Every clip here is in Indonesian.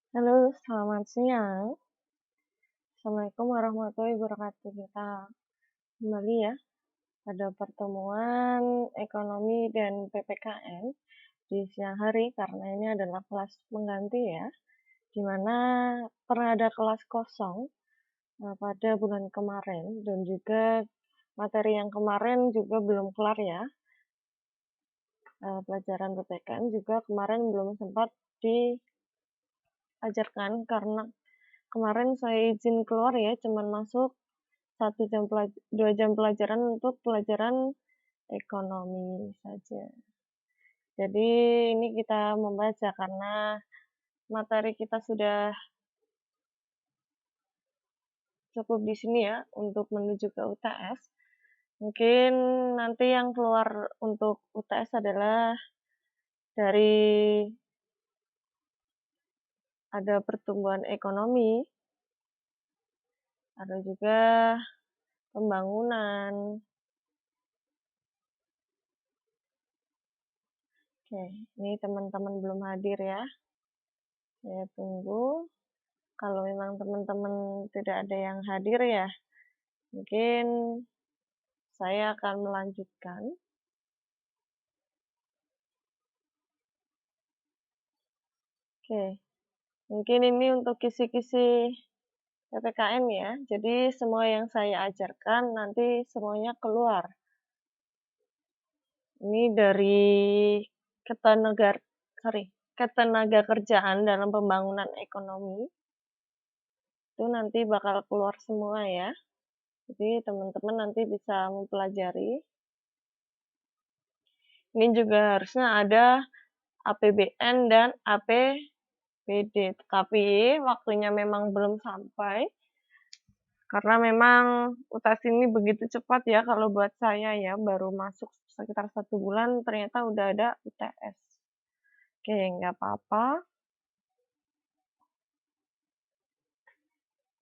Halo, selamat siang. Assalamualaikum warahmatullahi wabarakatuh. Kita kembali ya pada pertemuan ekonomi dan PPKN di siang hari karena ini adalah kelas pengganti ya, di mana pernah ada kelas kosong pada bulan kemarin dan juga materi yang kemarin juga belum kelar ya. Pelajaran PPKN juga kemarin belum sempat diajarkan karena kemarin saya izin keluar ya, cuman masuk 2 jam pelajaran untuk pelajaran ekonomi saja. Jadi ini kita membaca karena materi kita sudah cukup di sini ya untuk menuju ke UTS. Mungkin nanti yang keluar untuk UTS adalah dari ada pertumbuhan ekonomi, ada juga pembangunan. Oke, ini teman-teman belum hadir ya. Saya tunggu. Kalau memang teman-teman tidak ada yang hadir ya, mungkin saya akan melanjutkan. Oke, mungkin ini untuk kisi-kisi PPKN ya. Jadi semua yang saya ajarkan nanti semuanya keluar. Ini dari ketenaga kerjaan dalam pembangunan ekonomi. Itu nanti bakal keluar semua ya. Jadi teman-teman nanti bisa mempelajari. Ini juga harusnya ada APBN dan APBD, tetapi waktunya memang belum sampai. Karena memang UTS ini begitu cepat ya kalau buat saya ya, baru masuk sekitar 1 bulan ternyata udah ada UTS. Oke, nggak apa-apa.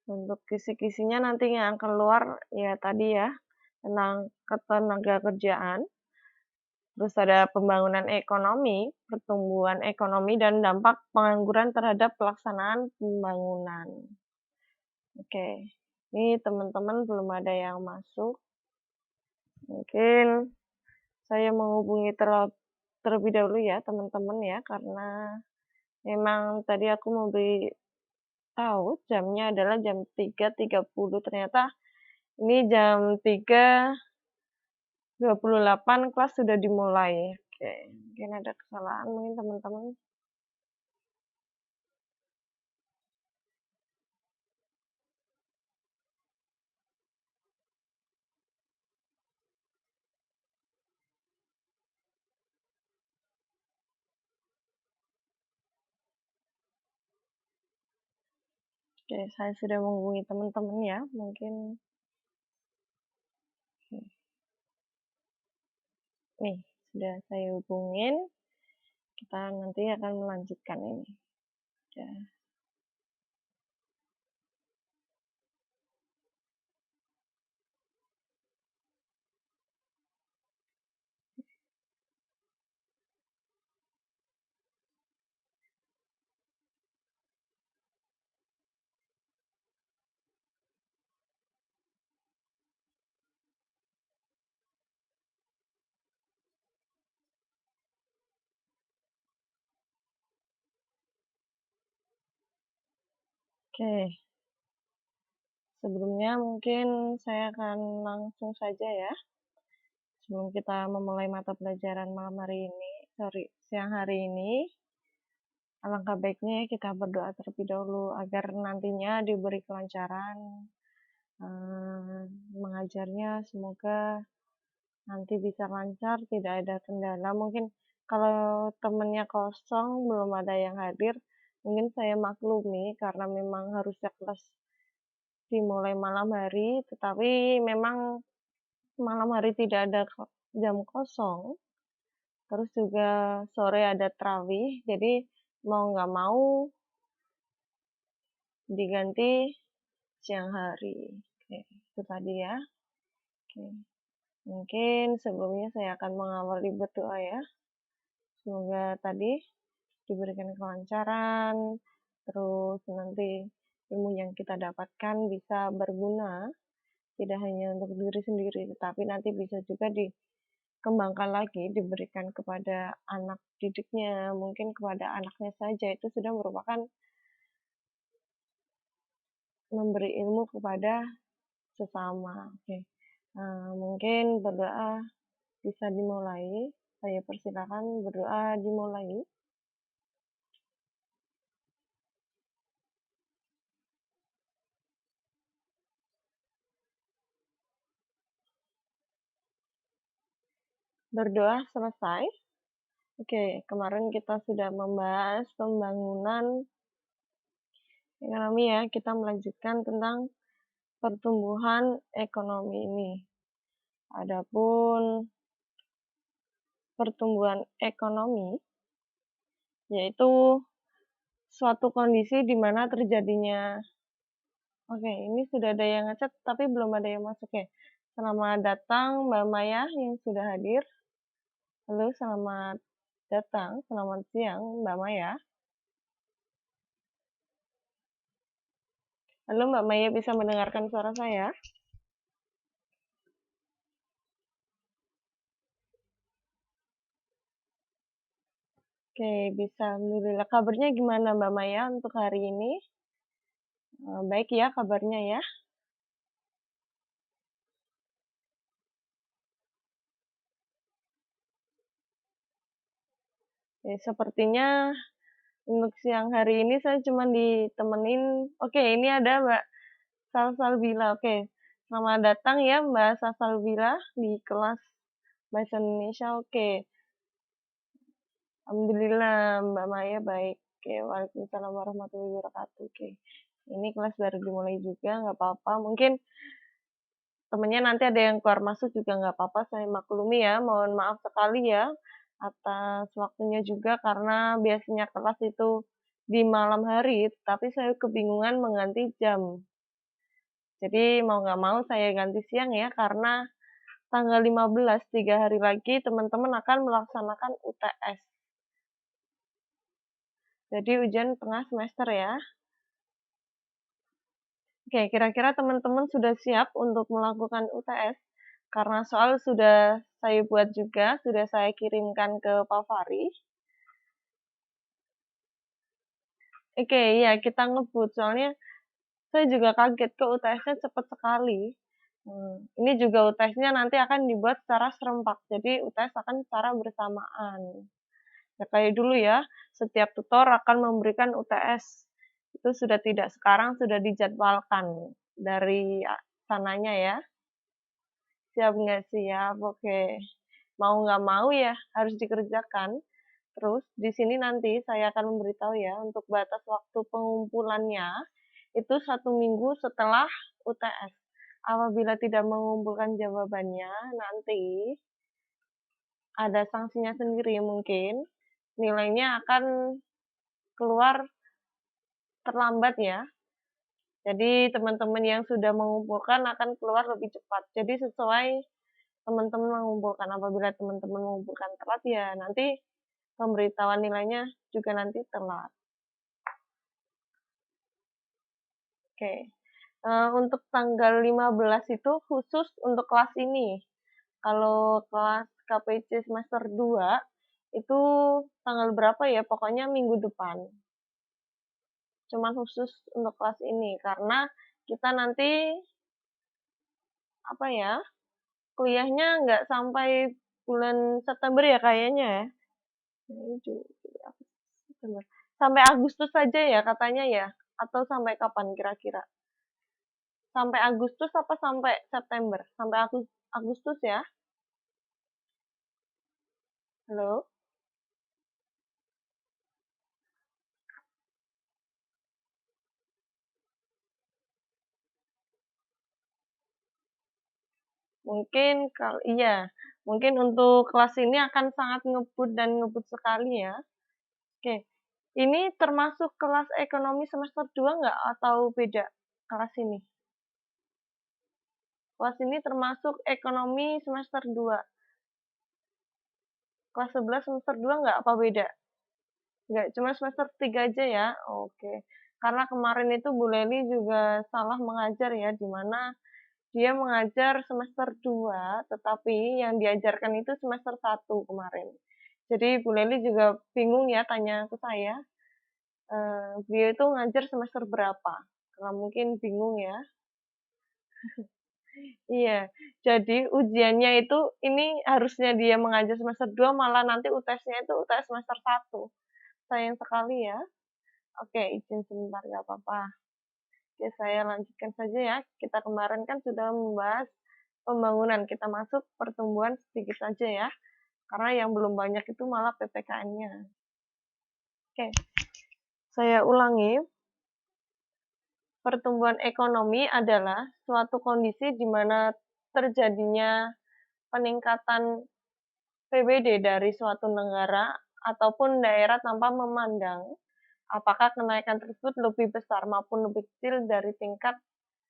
Untuk kisi-kisinya nanti yang keluar ya tadi ya, tentang ketenagakerjaan, terus ada pembangunan ekonomi, pertumbuhan ekonomi, dan dampak pengangguran terhadap pelaksanaan pembangunan. Oke, ini teman-teman belum ada yang masuk. Mungkin saya menghubungi terlebih dahulu ya teman-teman ya, karena memang tadi aku mau tahu jamnya adalah jam 3.30, ternyata ini jam 3.28 kelas sudah dimulai. Oke, mungkin ada kesalahan mungkin teman-teman. Oke, saya sudah menghubungi teman-teman ya, mungkin nih sudah saya hubungin. Kita nanti akan melanjutkan ini. Ya. Oke, sebelumnya mungkin saya akan langsung saja ya, sebelum kita memulai mata pelajaran malam hari ini, siang hari ini, alangkah baiknya kita berdoa terlebih dahulu agar nantinya diberi kelancaran mengajarnya, semoga nanti bisa lancar, tidak ada kendala. Mungkin kalau temennya kosong, belum ada yang hadir, mungkin saya maklumi karena memang harusnya kelas dimulai malam hari, tetapi memang malam hari tidak ada jam kosong, terus juga sore ada tarawih, jadi mau nggak mau diganti siang hari. Oke, itu tadi ya. Oke. Mungkin sebelumnya saya akan mengawali berdoa ya. Semoga tadi diberikan kelancaran, terus nanti ilmu yang kita dapatkan bisa berguna, tidak hanya untuk diri sendiri, tetapi nanti bisa juga dikembangkan lagi, diberikan kepada anak didiknya, mungkin kepada anaknya saja, itu sudah merupakan memberi ilmu kepada sesama. Oke. Mungkin berdoa bisa dimulai. Saya persilakan berdoa dimulai. Berdoa selesai. Oke, kemarin kita sudah membahas pembangunan ekonomi ya. Kita melanjutkan tentang pertumbuhan ekonomi ini. Adapun pertumbuhan ekonomi yaitu suatu kondisi di mana terjadinya. Oke, ini sudah ada yang ngechat tapi belum ada yang masuk ya. Selamat datang Mbak Maya yang sudah hadir. Halo, selamat datang, selamat siang Mbak Maya. Halo Mbak Maya, bisa mendengarkan suara saya? Oke, bisa. Alhamdulillah. Kabarnya gimana Mbak Maya untuk hari ini? Baik ya kabarnya ya. Sepertinya untuk siang hari ini saya cuma ditemenin. Oke, ini ada Mbak Salsalbila. Oke, selamat datang ya Mbak Salsalbila di kelas Bahasa Indonesia. Oke, Alhamdulillah Mbak Maya baik. Oke, Waalaikumsalam warahmatullahi wabarakatuh. Oke, ini kelas baru dimulai juga, nggak apa-apa. Mungkin temennya nanti ada yang keluar masuk juga nggak apa-apa, saya maklumi ya. Mohon maaf sekali ya atas waktunya juga karena biasanya kelas itu di malam hari, tapi saya kebingungan mengganti jam. Jadi mau nggak mau saya ganti siang ya karena tanggal 15, 3 hari lagi teman-teman akan melaksanakan UTS. Jadi ujian tengah semester ya. Oke, kira-kira teman-teman sudah siap untuk melakukan UTS? Karena soal sudah saya buat juga, sudah saya kirimkan ke Pak Fari. Oke, ya kita ngebut, soalnya saya juga kaget kok UTS-nya cepat sekali. Ini juga UTS-nya nanti akan dibuat secara serempak, jadi UTS akan secara bersamaan. Ya kayak dulu ya, setiap tutor akan memberikan UTS. Itu sudah tidak sekarang, sudah dijadwalkan dari sananya ya. Siap nggak siap? Oke. Mau nggak mau ya harus dikerjakan. Terus di sini nanti saya akan memberitahu ya untuk batas waktu pengumpulannya itu 1 minggu setelah UTS. Apabila tidak mengumpulkan jawabannya, nanti ada sanksinya sendiri mungkin. Nilainya akan keluar terlambat ya. Jadi teman-teman yang sudah mengumpulkan akan keluar lebih cepat. Jadi sesuai teman-teman mengumpulkan. Apabila teman-teman mengumpulkan telat ya nanti pemberitahuan nilainya juga nanti telat. Oke. Untuk tanggal 15 itu khusus untuk kelas ini. Kalau kelas KPC semester 2 itu tanggal berapa ya? Pokoknya minggu depan. Cuman khusus untuk kelas ini karena kita nanti apa ya? Kuliahnya nggak sampai bulan September ya kayaknya ya. Sampai Agustus saja ya katanya ya? Atau sampai kapan kira-kira? Sampai Agustus apa sampai September? Sampai Agustus ya? Halo? Mungkin kalau iya, mungkin untuk kelas ini akan sangat ngebut dan ngebut sekali ya. Oke, ini termasuk kelas ekonomi semester 2 nggak atau beda kelas ini? Kelas ini termasuk ekonomi semester 2. Kelas 11 semester 2 nggak apa beda? Nggak cuma semester 3 aja ya? Oke. Karena kemarin itu Bu Leli juga salah mengajar ya, di mana dia mengajar semester 2, tetapi yang diajarkan itu semester 1 kemarin. Jadi Bu Leli juga bingung ya tanya ke saya, beliau itu ngajar semester berapa? Karena mungkin bingung ya. Iya, jadi ujiannya itu ini harusnya dia mengajar semester 2 malah nanti UTS-nya itu UTS semester 1. Sayang sekali ya. Oke, izin sebentar, nggak apa-apa. Oke, saya lanjutkan saja ya. Kita kemarin kan sudah membahas pembangunan, kita masuk pertumbuhan sedikit saja ya. Karena yang belum banyak itu malah PPKN-nya. Oke, saya ulangi. Pertumbuhan ekonomi adalah suatu kondisi di mana terjadinya peningkatan PBD dari suatu negara ataupun daerah tanpa memandang apakah kenaikan tersebut lebih besar maupun lebih kecil dari tingkat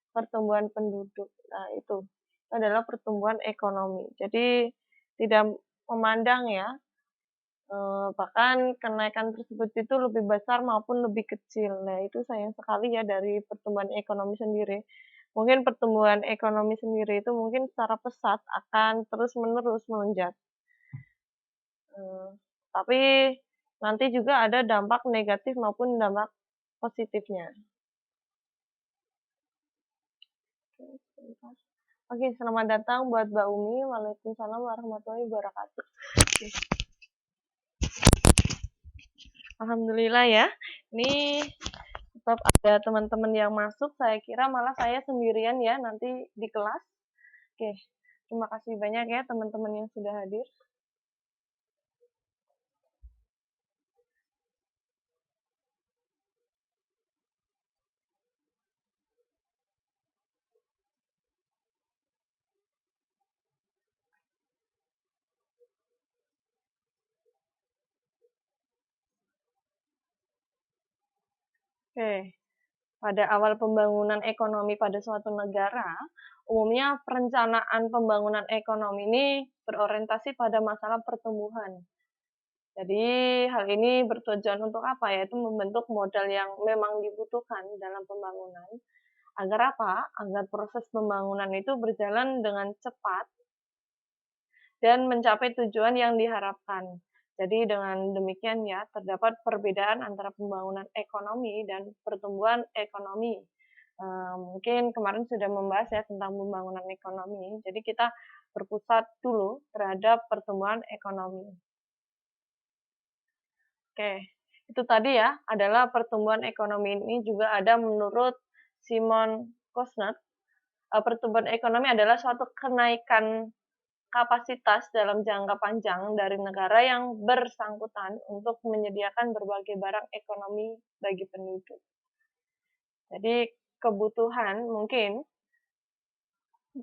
pertumbuhan penduduk. Nah, itu adalah pertumbuhan ekonomi. Jadi tidak memandang ya, bahkan kenaikan tersebut itu lebih besar maupun lebih kecil. Nah, itu sayang sekali ya dari pertumbuhan ekonomi sendiri. Mungkin pertumbuhan ekonomi sendiri itu mungkin secara pesat akan terus-menerus melonjak. Tapi nanti juga ada dampak negatif maupun dampak positifnya. Oke, selamat datang buat Mbak Umi. Waalaikumsalam warahmatullahi wabarakatuh. Oke. Alhamdulillah ya. Ini tetap ada teman-teman yang masuk. Saya kira malah saya sendirian ya nanti di kelas. Oke, terima kasih banyak ya teman-teman yang sudah hadir. Oke, pada awal pembangunan ekonomi pada suatu negara, umumnya perencanaan pembangunan ekonomi ini berorientasi pada masalah pertumbuhan. Jadi hal ini bertujuan untuk apa? Yaitu membentuk modal yang memang dibutuhkan dalam pembangunan. Agar apa? Agar proses pembangunan itu berjalan dengan cepat dan mencapai tujuan yang diharapkan. Jadi dengan demikian ya, terdapat perbedaan antara pembangunan ekonomi dan pertumbuhan ekonomi. Mungkin kemarin sudah membahas ya tentang pembangunan ekonomi. Jadi kita berpusat dulu terhadap pertumbuhan ekonomi. Oke, itu tadi ya adalah pertumbuhan ekonomi ini juga ada menurut Simon Kostner. Pertumbuhan ekonomi adalah suatu kenaikan kapasitas dalam jangka panjang dari negara yang bersangkutan untuk menyediakan berbagai barang ekonomi bagi penduduk. Jadi kebutuhan mungkin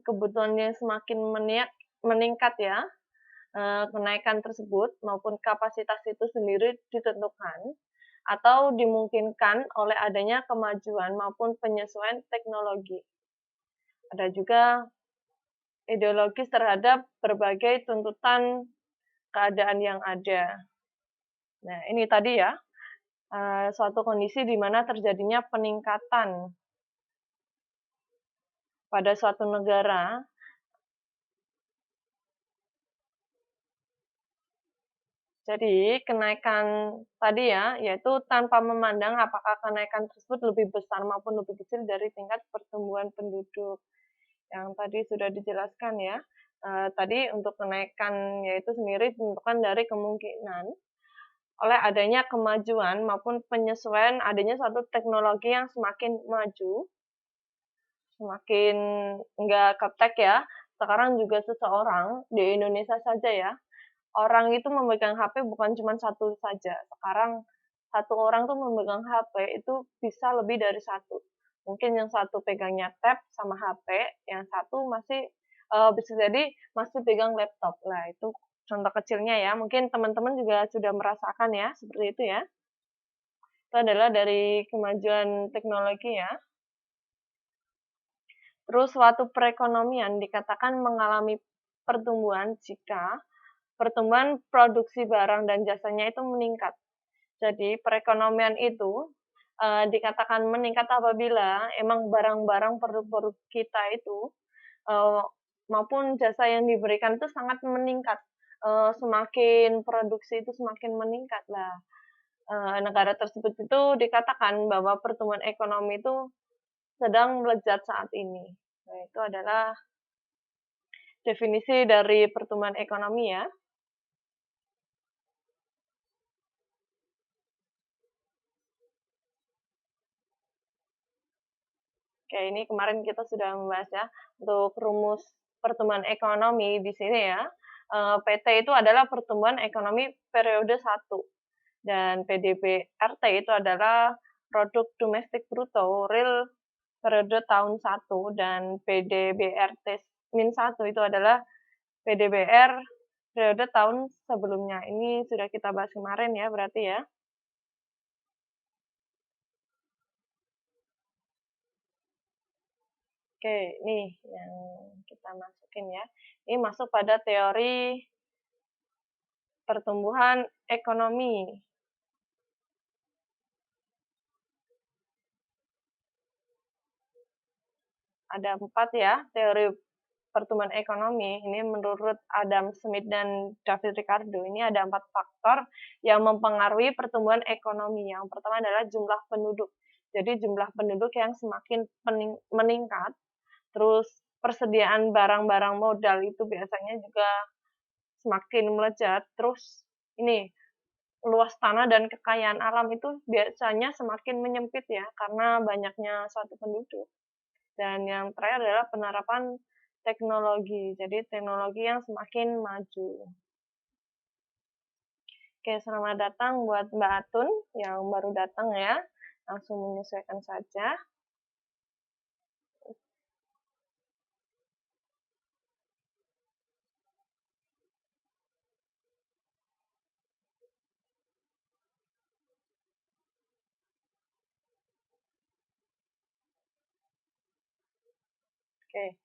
kebutuhannya semakin meningkat ya, kenaikan tersebut maupun kapasitas itu sendiri ditentukan atau dimungkinkan oleh adanya kemajuan maupun penyesuaian teknologi. Ada juga ideologis terhadap berbagai tuntutan keadaan yang ada. Nah, ini tadi ya, suatu kondisi di mana terjadinya peningkatan pada suatu negara. Jadi, kenaikan tadi ya, yaitu tanpa memandang apakah kenaikan tersebut lebih besar maupun lebih kecil dari tingkat pertumbuhan penduduk. Yang tadi sudah dijelaskan ya. Tadi untuk kenaikan yaitu sendiri ditentukan dari kemungkinan oleh adanya kemajuan maupun penyesuaian adanya suatu teknologi yang semakin maju, semakin nggak ketek ya. Sekarang juga seseorang di Indonesia saja ya, orang itu memegang HP bukan cuma satu saja. Sekarang satu orang tuh memegang HP itu bisa lebih dari satu. Mungkin yang satu pegangnya tab sama HP, yang satu masih bisa jadi masih pegang laptop. Lah itu contoh kecilnya ya. Mungkin teman-teman juga sudah merasakan ya seperti itu ya. Itu adalah dari kemajuan teknologi ya. Terus suatu perekonomian dikatakan mengalami pertumbuhan jika pertumbuhan produksi barang dan jasanya itu meningkat. Jadi perekonomian itu, dikatakan meningkat apabila emang barang-barang produk-produk kita itu, eee, maupun jasa yang diberikan itu sangat meningkat, semakin produksi itu semakin meningkat. Nah, negara tersebut itu dikatakan bahwa pertumbuhan ekonomi itu sedang melejit saat ini. Nah, itu adalah definisi dari pertumbuhan ekonomi ya. Oke, ini kemarin kita sudah membahas ya, untuk rumus pertumbuhan ekonomi di sini ya, PT itu adalah pertumbuhan ekonomi periode satu dan PDB-RT itu adalah produk domestik bruto real periode tahun satu dan PDB-RT-1 itu adalah PDBR periode tahun sebelumnya. Ini sudah kita bahas kemarin ya berarti ya. Oke, nih yang kita masukin ya. Ini masuk pada teori pertumbuhan ekonomi. Ada 4 ya, teori pertumbuhan ekonomi. Ini menurut Adam Smith dan David Ricardo. Ini ada 4 faktor yang mempengaruhi pertumbuhan ekonomi. Yang pertama adalah jumlah penduduk. Jadi jumlah penduduk yang semakin meningkat, terus persediaan barang-barang modal itu biasanya juga semakin melejit. Terus ini luas tanah dan kekayaan alam itu biasanya semakin menyempit ya karena banyaknya suatu penduduk. Dan yang terakhir adalah penerapan teknologi. Jadi teknologi yang semakin maju. Oke, selamat datang buat Mbak Atun yang baru datang ya. Langsung menyesuaikan saja. Oke,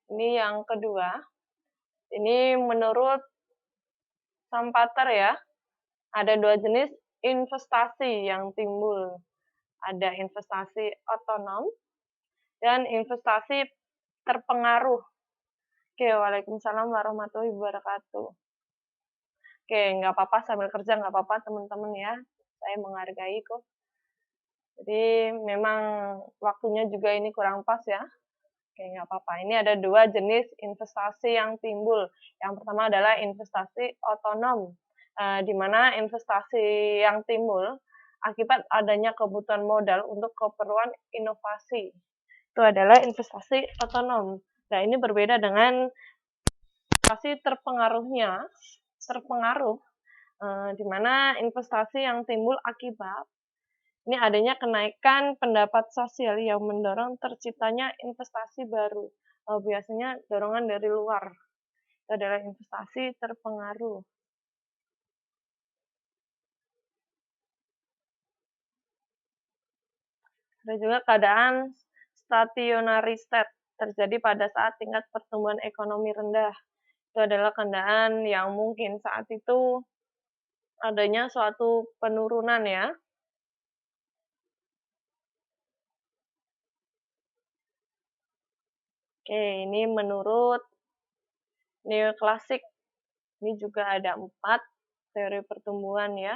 ini yang kedua. Ini menurut Sampater ya, ada 2 jenis investasi yang timbul. Ada investasi otonom dan investasi terpengaruh. Oke, waalaikumsalam warahmatullahi wabarakatuh. Oke, nggak apa-apa sambil kerja nggak apa-apa teman-teman ya. Saya menghargai kok. Jadi memang waktunya juga ini kurang pas ya. Oke, nggak apa-apa. Ini ada 2 jenis investasi yang timbul. Yang pertama adalah investasi otonom, di mana investasi yang timbul akibat adanya kebutuhan modal untuk keperluan inovasi. Itu adalah investasi otonom. Nah, ini berbeda dengan investasi terpengaruh, di mana investasi yang timbul akibat ini adanya kenaikan pendapat sosial yang mendorong terciptanya investasi baru. Biasanya dorongan dari luar. Itu adalah investasi terpengaruh. Ada juga keadaan stationary state terjadi pada saat tingkat pertumbuhan ekonomi rendah. Itu adalah keadaan yang mungkin saat itu adanya suatu penurunan ya. Oke, ini menurut neoklasik. Ini juga ada 4 teori pertumbuhan ya.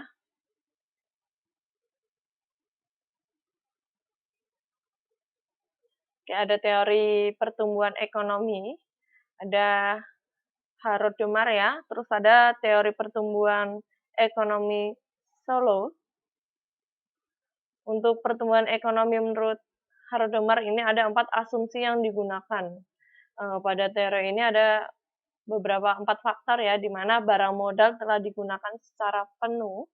Oke, ada teori pertumbuhan ekonomi, ada Harold Domar ya, terus ada teori pertumbuhan ekonomi Solo. Untuk pertumbuhan ekonomi menurut Harold Domar ini ada 4 asumsi yang digunakan. Pada teori ini ada beberapa 4 faktor ya, di mana barang modal telah digunakan secara penuh.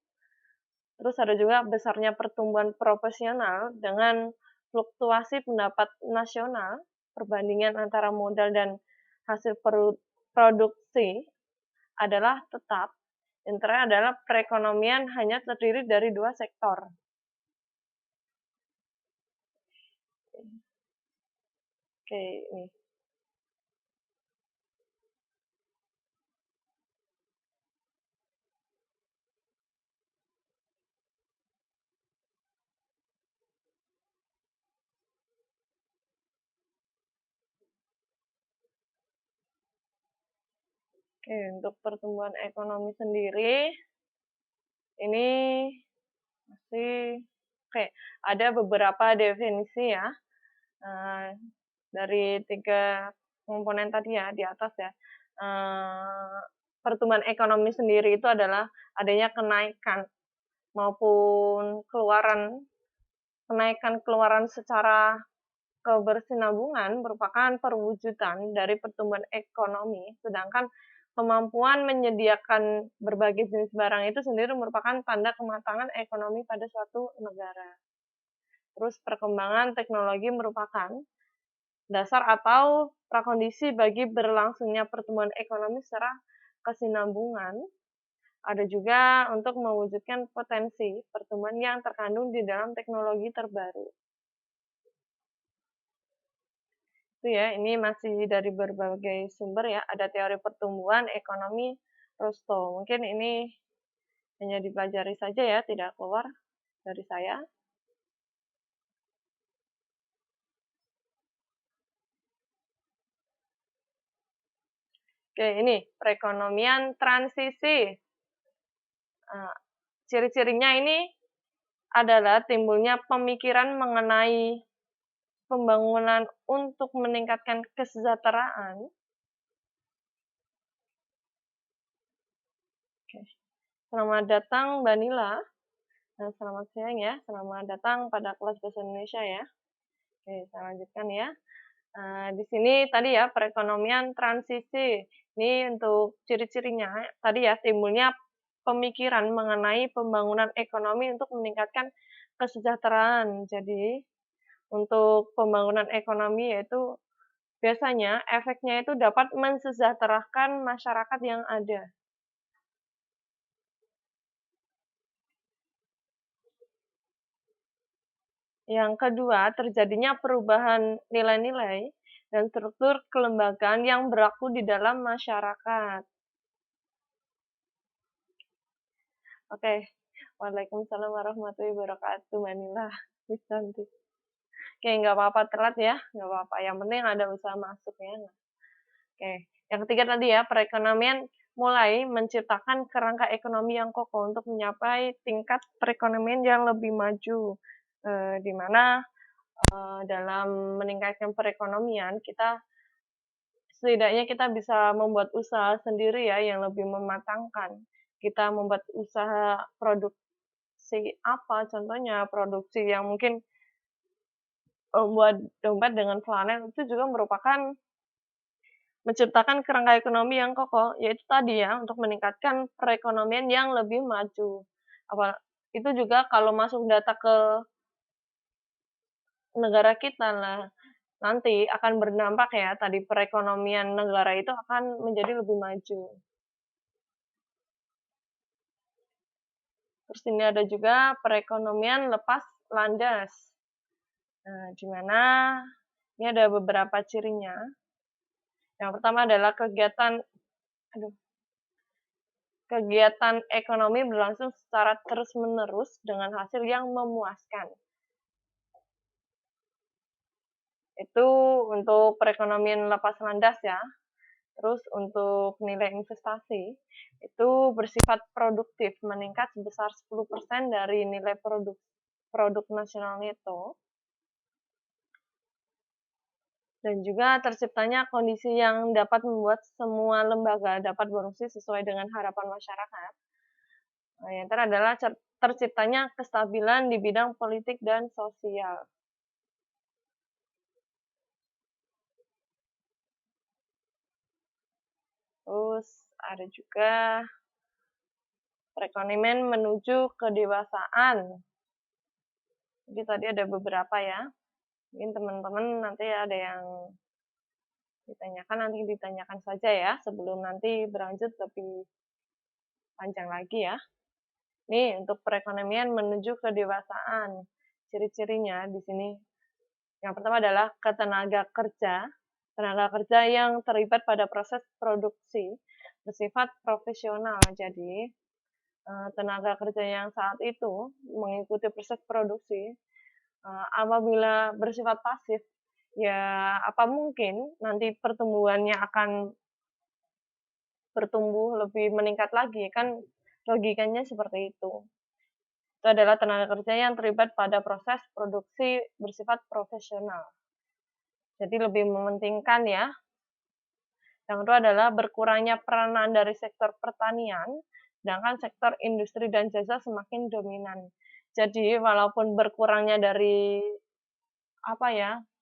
Terus ada juga besarnya pertumbuhan profesional dengan fluktuasi pendapat nasional, perbandingan antara modal dan hasil produksi adalah tetap. Yang terakhir adalah perekonomian hanya terdiri dari 2 sektor. Oke, ini. Oke, untuk pertumbuhan ekonomi sendiri, ini masih oke, ada beberapa definisi ya, eee, dari 3 komponen tadi ya, di atas ya. Pertumbuhan ekonomi sendiri itu adalah adanya kenaikan maupun kenaikan keluaran secara kebersinambungan merupakan perwujudan dari pertumbuhan ekonomi, sedangkan kemampuan menyediakan berbagai jenis barang itu sendiri merupakan tanda kematangan ekonomi pada suatu negara. Terus perkembangan teknologi merupakan dasar atau prakondisi bagi berlangsungnya pertumbuhan ekonomi secara kesinambungan. Ada juga untuk mewujudkan potensi pertumbuhan yang terkandung di dalam teknologi terbaru. Itu ya, ini masih dari berbagai sumber ya, ada teori pertumbuhan ekonomi Rostow. Mungkin ini hanya dipelajari saja ya, tidak keluar dari saya. Oke, ini perekonomian transisi. Ciri-cirinya ini adalah timbulnya pemikiran mengenai pembangunan untuk meningkatkan kesejahteraan. Oke. Selamat datang Mbak Nila. Nah, selamat siang ya. Selamat datang pada kelas bahasa Indonesia ya. Oke, saya lanjutkan ya. Di sini tadi ya perekonomian transisi. Ini untuk ciri-cirinya tadi ya timbulnya pemikiran mengenai pembangunan ekonomi untuk meningkatkan kesejahteraan. Jadi untuk pembangunan ekonomi yaitu biasanya efeknya itu dapat mensejahterakan masyarakat yang ada. Yang kedua, terjadinya perubahan nilai-nilai dan struktur kelembagaan yang berlaku di dalam masyarakat. Oke, Waalaikumsalam warahmatullahi wabarakatuh, Mbak Nila. Cantik. Oke, nggak apa-apa telat ya, nggak apa-apa. Yang penting ada usaha masuk ya. Oke, yang ketiga tadi ya, perekonomian mulai menciptakan kerangka ekonomi yang kokoh untuk mencapai tingkat perekonomian yang lebih maju, di mana dalam meningkatkan perekonomian kita setidaknya kita bisa membuat usaha sendiri ya yang lebih mematangkan. Kita membuat usaha produksi apa, contohnya produksi yang mungkin buat dompet dengan flanel itu juga merupakan menciptakan kerangka ekonomi yang kokoh, yaitu tadi ya, untuk meningkatkan perekonomian yang lebih maju. Apa itu juga kalau masuk data ke negara kita lah, nanti akan berdampak ya, tadi perekonomian negara itu akan menjadi lebih maju. Terus ini ada juga perekonomian lepas landas. Nah, di mana ini ada beberapa cirinya. Yang pertama adalah kegiatan ekonomi berlangsung secara terus-menerus dengan hasil yang memuaskan. Itu untuk perekonomian lepas landas ya. Terus untuk nilai investasi, itu bersifat produktif, meningkat sebesar 10% dari nilai produk nasional neto. Dan juga terciptanya kondisi yang dapat membuat semua lembaga dapat berfungsi sesuai dengan harapan masyarakat. Nah, yang terakhir adalah terciptanya kestabilan di bidang politik dan sosial. Terus ada juga perekonomian menuju kedewasaan. Jadi tadi ada beberapa ya. Mungkin teman-teman nanti ada yang nanti ditanyakan saja ya sebelum nanti berlanjut lebih panjang lagi ya. Nih untuk perekonomian menuju kedewasaan. Ciri-cirinya di sini yang pertama adalah tenaga kerja yang terlibat pada proses produksi bersifat profesional. Jadi tenaga kerja yang saat itu mengikuti proses produksi apabila bersifat pasif, ya apa mungkin nanti pertumbuhannya akan bertumbuh lebih meningkat lagi, kan logikanya seperti itu. Itu adalah tenaga kerja yang terlibat pada proses produksi bersifat profesional. Jadi lebih mementingkan ya. Yang kedua adalah berkurangnya peranan dari sektor pertanian, sedangkan sektor industri dan jasa semakin dominan. Jadi walaupun berkurangnya dari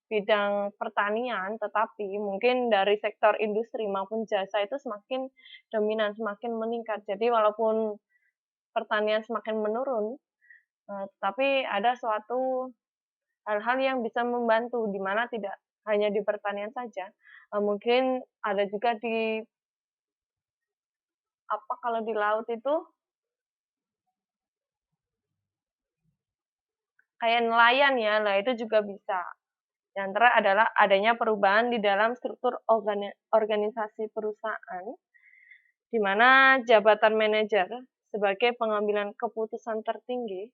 bidang pertanian, tetapi mungkin dari sektor industri maupun jasa itu semakin dominan, semakin meningkat. Jadi walaupun pertanian semakin menurun, tapi ada suatu hal-hal yang bisa membantu, di mana tidak hanya di pertanian saja, mungkin ada juga di kalau di laut itu kayak nelayan ya, nah itu juga bisa. Yang antara adalah adanya perubahan di dalam struktur organisasi perusahaan, di mana jabatan manajer sebagai pengambilan keputusan tertinggi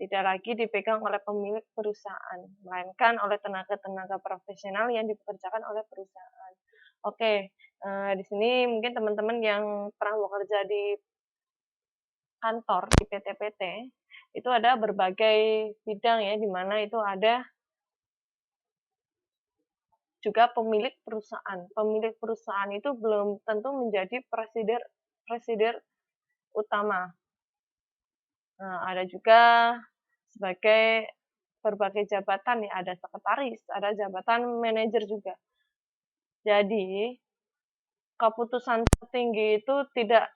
tidak lagi dipegang oleh pemilik perusahaan, melainkan oleh tenaga-tenaga profesional yang dipekerjakan oleh perusahaan. Oke, di sini mungkin teman-teman yang pernah bekerja di kantor, di PT-PT, itu ada berbagai bidang ya, di mana itu ada juga pemilik perusahaan. Pemilik perusahaan itu belum tentu menjadi presiden utama. Nah, ada juga sebagai berbagai jabatan ya, ada sekretaris, ada jabatan manajer juga. Jadi, keputusan tertinggi itu tidak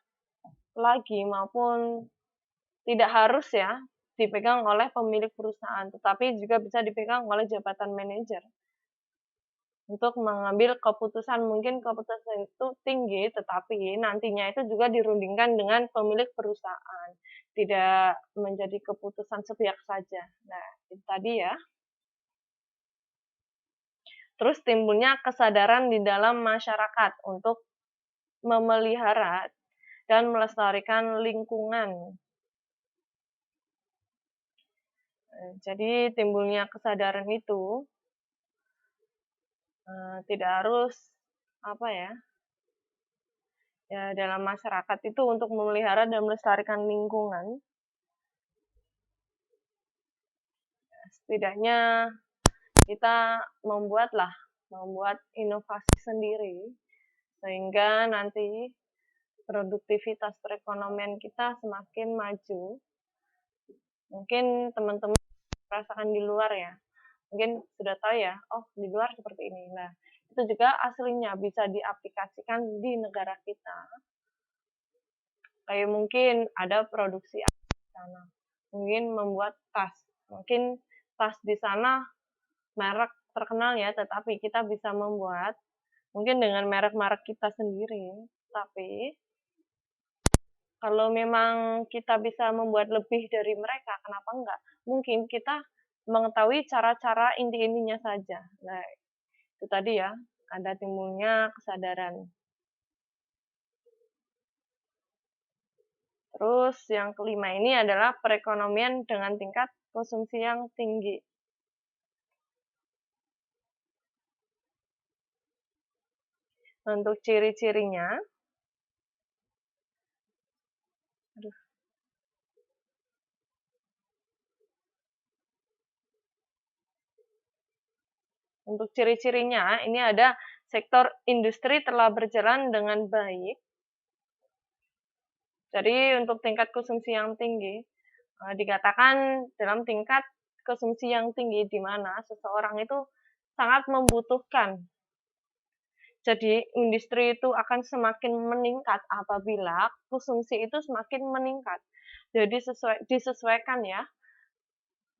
lagi maupun tidak harus ya dipegang oleh pemilik perusahaan, tetapi juga bisa dipegang oleh jabatan manajer untuk mengambil keputusan. Mungkin keputusan itu tinggi, tetapi nantinya itu juga dirundingkan dengan pemilik perusahaan, tidak menjadi keputusan sepihak saja. Nah, itu tadi ya. Terus timbulnya kesadaran di dalam masyarakat untuk memelihara dan melestarikan lingkungan. Jadi timbulnya kesadaran itu tidak harus dalam masyarakat itu untuk memelihara dan melestarikan lingkungan. Setidaknya kita membuat inovasi sendiri sehingga nanti produktivitas perekonomian kita semakin maju. Mungkin teman-teman merasakan di luar ya, mungkin sudah tahu ya, oh di luar seperti ini. Nah, itu juga aslinya bisa diaplikasikan di negara kita. Kayak mungkin ada produksi di sana, mungkin membuat tas, mungkin tas di sana merek terkenal ya, tetapi kita bisa membuat mungkin dengan merek-merek kita sendiri. Tapi kalau memang kita bisa membuat lebih dari mereka, kenapa enggak? Mungkin kita mengetahui cara-cara inti-intinya saja. Nah, itu tadi ya, ada timbulnya kesadaran. Terus yang kelima ini adalah perekonomian dengan tingkat konsumsi yang tinggi. Untuk ciri-cirinya, untuk ciri-cirinya ini ada sektor industri telah berjalan dengan baik. Jadi untuk tingkat konsumsi yang tinggi, dikatakan dalam tingkat konsumsi yang tinggi di mana seseorang itu sangat membutuhkan. Jadi industri itu akan semakin meningkat apabila konsumsi itu semakin meningkat. Jadi disesuaikan ya.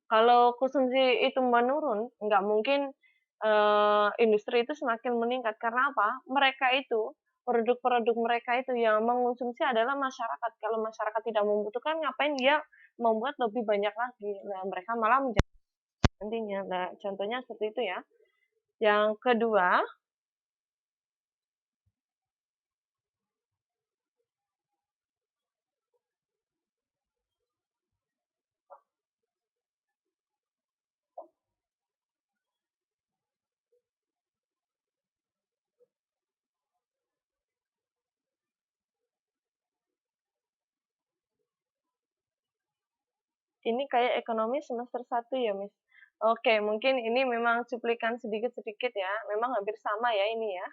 Kalau konsumsi itu menurun, nggak mungkin industri itu semakin meningkat. Karena apa? Mereka itu, produk-produk mereka itu yang mengonsumsi adalah masyarakat. Kalau masyarakat tidak membutuhkan, ngapain dia membuat lebih banyak lagi? Nah, mereka malah menjadi nantinya. Nah, contohnya seperti itu ya. Yang kedua, Ini kayak ekonomi semester 1 ya, Miss? Oke, mungkin ini memang cuplikan sedikit-sedikit ya, memang hampir sama ya ini ya.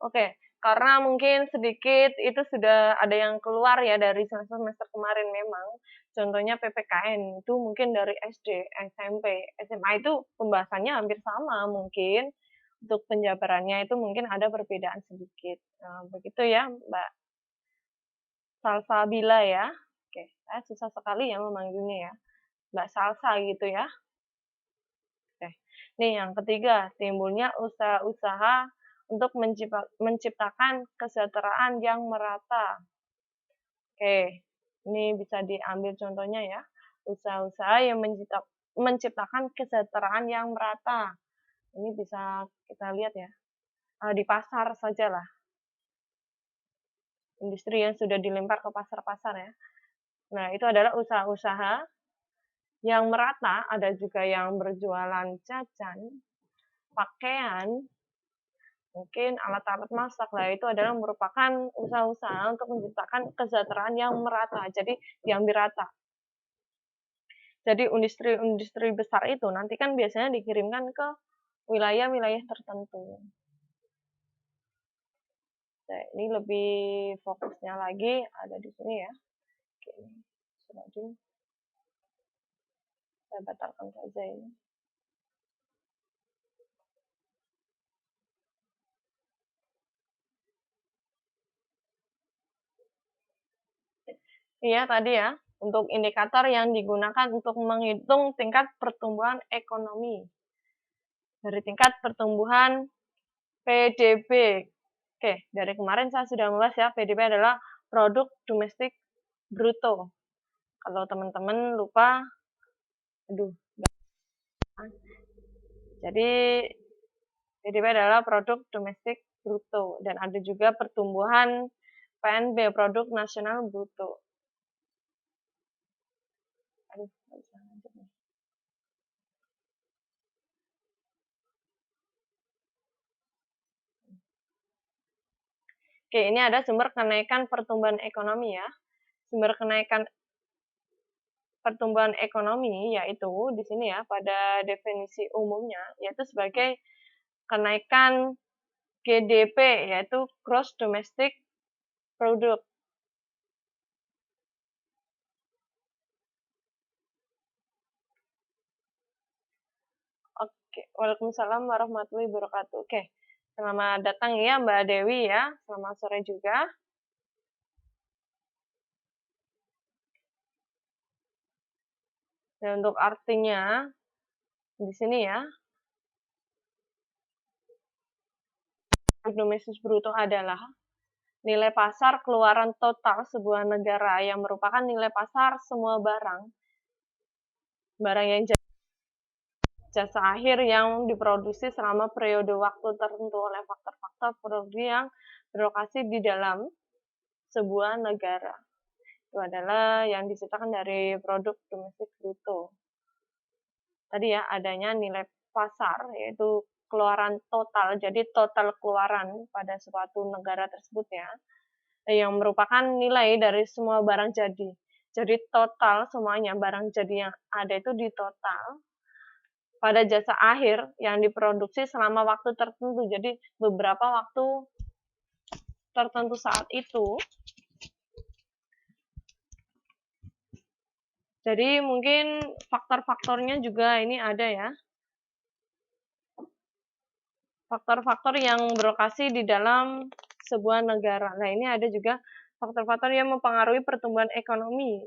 Oke, karena mungkin sedikit itu sudah ada yang keluar ya dari semester-semester kemarin memang. Contohnya PPKN itu mungkin dari SD, SMP, SMA itu pembahasannya hampir sama mungkin. Untuk penjabarannya itu mungkin ada perbedaan sedikit. Nah, begitu ya, Mbak Salsabila ya. Oke, saya susah sekali ya memanggilnya ya. Mbak Salsa gitu ya. Oke. Nih yang ketiga, timbulnya usaha-usaha untuk menciptakan kesejahteraan yang merata. Oke, ini bisa diambil contohnya ya. Usaha-usaha yang menciptakan kesejahteraan yang merata. Ini bisa kita lihat ya. Di pasar sajalah. Industri yang sudah dilempar ke pasar-pasar ya. Nah, itu adalah usaha-usaha yang merata, ada juga yang berjualan jajan, pakaian, mungkin alat-alat masak. Nah, itu adalah merupakan usaha-usaha untuk menciptakan kesejahteraan yang merata, jadi diambil rata. Jadi industri-industri besar itu nanti kan biasanya dikirimkan ke wilayah-wilayah tertentu. Nah, ini lebih fokusnya lagi ada di sini ya. Oke, saya batalkan saja ini. Iya tadi ya, untuk indikator yang digunakan untuk menghitung tingkat pertumbuhan ekonomi. Dari tingkat pertumbuhan PDB. Oke, dari kemarin saya sudah membahas ya, PDB adalah produk domestik bruto. Kalau teman-teman lupa, aduh. Jadi PDB adalah produk domestik bruto dan ada juga pertumbuhan PNB, produk nasional bruto. Aduh, nggak bisa lanjut nih. Oke, ini ada sumber kenaikan pertumbuhan ekonomi ya. Sumber kenaikan pertumbuhan ekonomi yaitu di sini ya pada definisi umumnya yaitu sebagai kenaikan GDP yaitu Gross Domestic Product. Oke, Waalaikumsalam warahmatullahi wabarakatuh. Oke, selamat datang ya Mbak Dewi ya. Selamat sore juga. Dan untuk artinya di sini ya, domestik bruto adalah nilai pasar keluaran total sebuah negara yang merupakan nilai pasar semua barang yang jasa akhir yang diproduksi selama periode waktu tertentu oleh faktor-faktor produksi yang berlokasi di dalam sebuah negara. Itu adalah yang diciptakan dari produk domestik bruto. Tadi ya, adanya nilai pasar, yaitu keluaran total, jadi total keluaran pada suatu negara tersebut ya, yang merupakan nilai dari semua barang jadi. Jadi total semuanya barang jadi yang ada itu di total pada jasa akhir yang diproduksi selama waktu tertentu. Jadi beberapa waktu tertentu saat itu. Jadi mungkin faktor-faktornya juga ini ada ya. Faktor-faktor yang berlokasi di dalam sebuah negara. Nah, ini ada juga faktor-faktor yang mempengaruhi pertumbuhan ekonomi.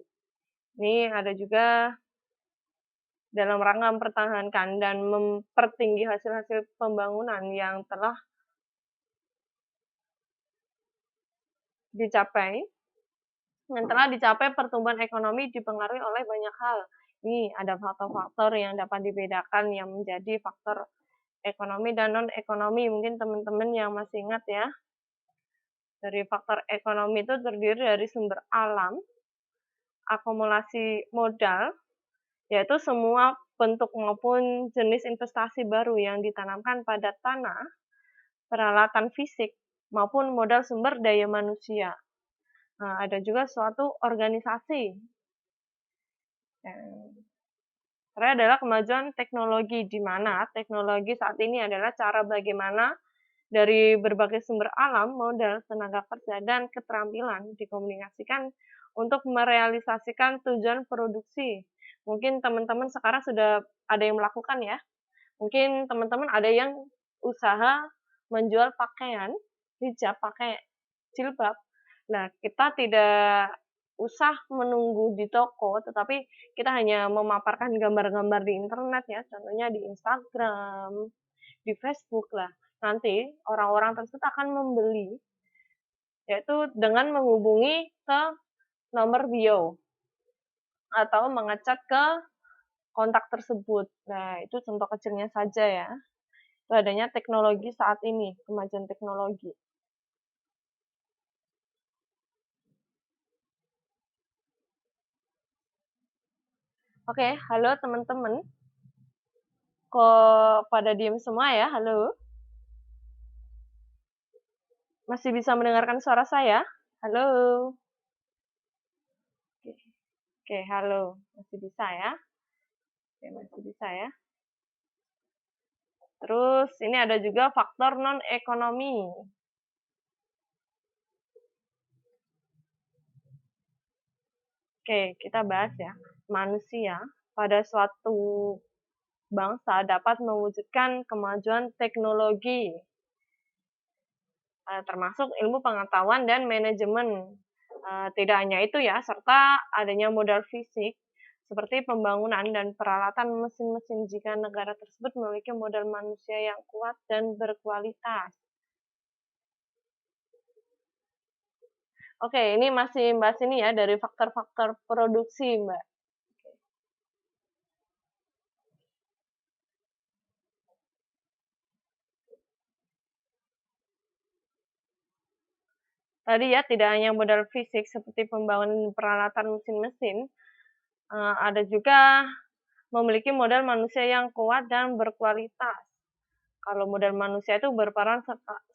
Ini ada juga dalam rangka mempertahankan dan mempertinggi hasil-hasil pembangunan yang telah dicapai. Yang telah dicapai pertumbuhan ekonomi dipengaruhi oleh banyak hal. Ini ada faktor-faktor yang dapat dibedakan yang menjadi faktor ekonomi dan non-ekonomi. Mungkin teman-teman yang masih ingat ya. Dari faktor ekonomi itu terdiri dari sumber alam, akumulasi modal, yaitu semua bentuk maupun jenis investasi baru yang ditanamkan pada tanah, peralatan fisik, maupun modal sumber daya manusia. Nah, ada juga suatu organisasi. Terakhir adalah kemajuan teknologi, di mana teknologi saat ini adalah cara bagaimana dari berbagai sumber alam, modal, tenaga kerja, dan keterampilan dikomunikasikan untuk merealisasikan tujuan produksi. Mungkin teman-teman sekarang sudah ada yang melakukan ya. Mungkin teman-teman ada yang usaha menjual pakaian, hijab pakai jilbab. Nah, kita tidak usah menunggu di toko, tetapi kita hanya memaparkan gambar-gambar di internet ya, contohnya di Instagram, di Facebook lah. Nanti orang-orang tersebut akan membeli, yaitu dengan menghubungi ke nomor bio atau mengecat ke kontak tersebut. Nah, itu contoh kecilnya saja ya. Itu adanya teknologi saat ini, kemajuan teknologi. Oke, halo teman-teman. Kok pada diem semua ya? Halo? Masih bisa mendengarkan suara saya? Halo? Oke, oke, halo. Masih bisa ya? Oke, masih bisa ya. Terus ini ada juga faktor non-ekonomi. Oke, kita bahas ya. Manusia pada suatu bangsa dapat mewujudkan kemajuan teknologi, termasuk ilmu pengetahuan dan manajemen. Tidak hanya itu ya, serta adanya modal fisik, seperti pembangunan dan peralatan mesin-mesin jika negara tersebut memiliki modal manusia yang kuat dan berkualitas. Oke, ini masih bahas ini ya, dari faktor-faktor produksi, Mbak. Tadi ya, tidak hanya modal fisik seperti pembangunan peralatan mesin-mesin, ada juga memiliki modal manusia yang kuat dan berkualitas. Kalau modal manusia itu berperan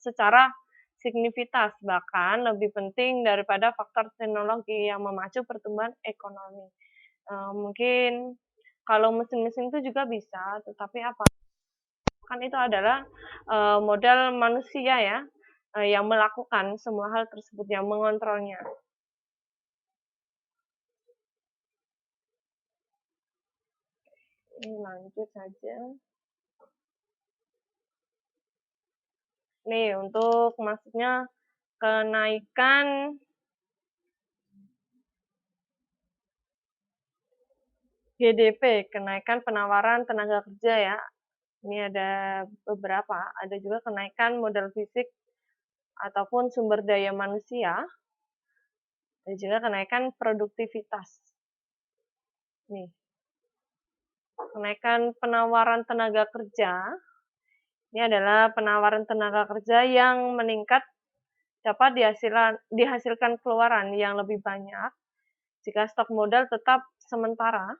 secara signifikan, bahkan lebih penting daripada faktor teknologi yang memacu pertumbuhan ekonomi. Mungkin kalau mesin-mesin itu juga bisa, tetapi apa? Kan itu adalah modal manusia ya, yang melakukan semua hal tersebut, yang mengontrolnya. Ini lanjut saja. Nih, untuk maksudnya kenaikan GDP, kenaikan penawaran tenaga kerja ya. Ini ada beberapa, ada juga kenaikan modal fisik ataupun sumber daya manusia, dan juga kenaikan produktivitas. Nih, kenaikan penawaran tenaga kerja, ini adalah penawaran tenaga kerja yang meningkat dapat dihasilkan keluaran yang lebih banyak jika stok modal tetap sementara.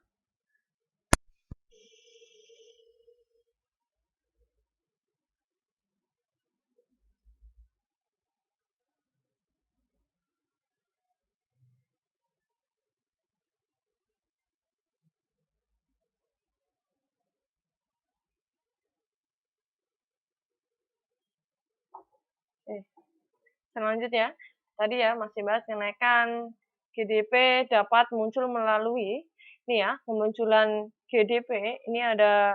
Selanjutnya, tadi ya masih bahas kenaikan GDP dapat muncul melalui ini ya, kemunculan GDP ini ada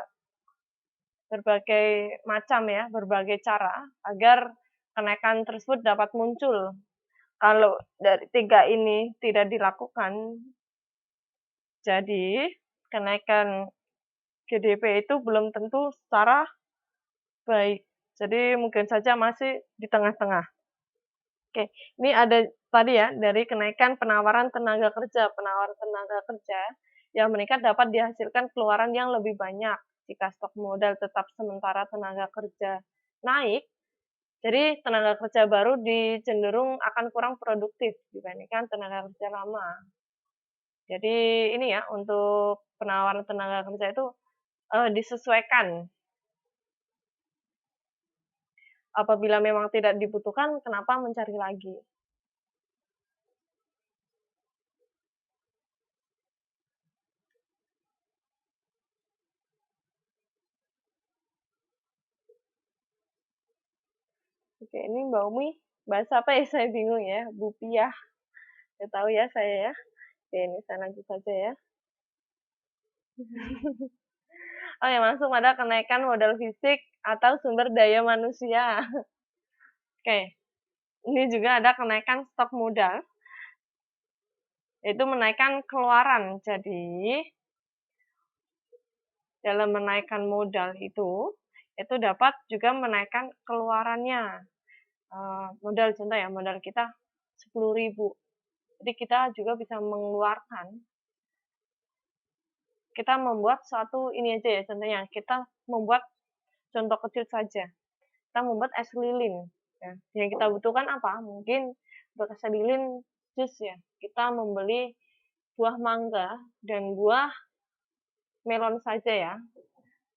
berbagai macam ya, berbagai cara agar kenaikan tersebut dapat muncul. Kalau dari tiga ini tidak dilakukan, jadi kenaikan GDP itu belum tentu secara baik. Jadi mungkin saja masih di tengah-tengah. Oke, ini ada tadi ya, dari kenaikan penawaran tenaga kerja. Penawaran tenaga kerja yang meningkat dapat dihasilkan keluaran yang lebih banyak jika stok modal tetap sementara tenaga kerja naik. Jadi tenaga kerja baru cenderung akan kurang produktif dibandingkan tenaga kerja lama. Jadi ini ya, untuk penawaran tenaga kerja itu disesuaikan. Apabila memang tidak dibutuhkan, kenapa mencari lagi? Oke, ini Mbak Umi bahasa apa ya? Saya bingung ya. Bupiah. Nggak tahu ya saya ya. Oke, ini saya lanjut saja ya. Oh ya, langsung ada kenaikan modal fisik atau sumber daya manusia. Oke, ini juga ada kenaikan stok modal, yaitu menaikkan keluaran. Jadi, dalam menaikkan modal itu dapat juga menaikkan keluarannya. Modal contoh ya, modal kita 10.000. Jadi kita juga bisa mengeluarkan, kita membuat suatu ini aja ya, contohnya kita membuat contoh kecil saja. Kita membuat es lilin. Ya. Yang kita butuhkan apa? Mungkin buat es lilin jus ya. Kita membeli buah mangga dan buah melon saja ya.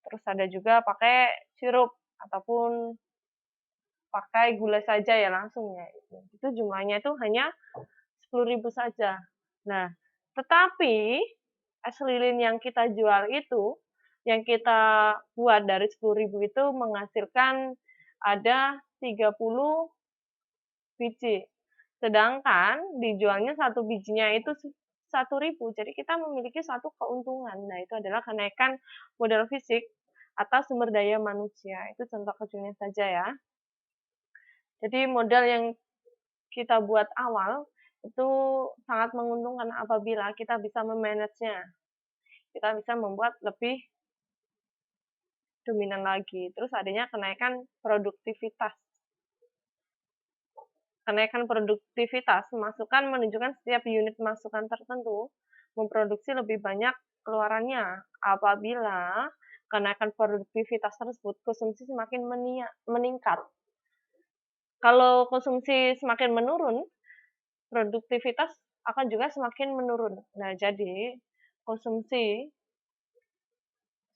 Terus ada juga pakai sirup ataupun pakai gula saja ya langsung ya. Itu jumlahnya itu hanya 10.000 saja. Nah, tetapi es lilin yang kita jual itu, yang kita buat dari 10.000 itu menghasilkan ada 30 biji. Sedangkan dijualnya satu bijinya itu 1.000. Jadi kita memiliki satu keuntungan. Nah, itu adalah kenaikan modal fisik atau sumber daya manusia. Itu contoh kecilnya saja ya. Jadi modal yang kita buat awal itu sangat menguntungkan apabila kita bisa memanagenya. Kita bisa membuat lebih dominan lagi. Terus adanya kenaikan produktivitas. Kenaikan produktivitas masukan menunjukkan setiap unit masukan tertentu memproduksi lebih banyak keluarannya. Apabila kenaikan produktivitas tersebut konsumsi semakin meningkat. Kalau konsumsi semakin menurun, produktivitas akan juga semakin menurun. Nah, jadi konsumsi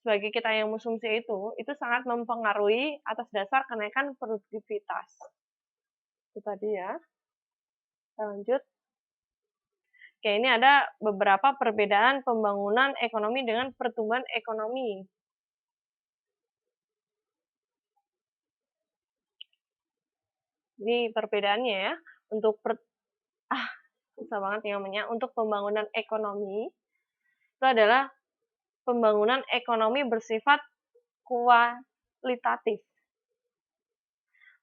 sebagai kita yang konsumsi itu sangat mempengaruhi atas dasar kenaikan produktivitas. Itu tadi ya. Kita lanjut. Oke, ini ada beberapa perbedaan pembangunan ekonomi dengan pertumbuhan ekonomi. Ini perbedaannya ya. Untuk susah banget namanya. Untuk pembangunan ekonomi itu adalah pembangunan ekonomi bersifat kualitatif.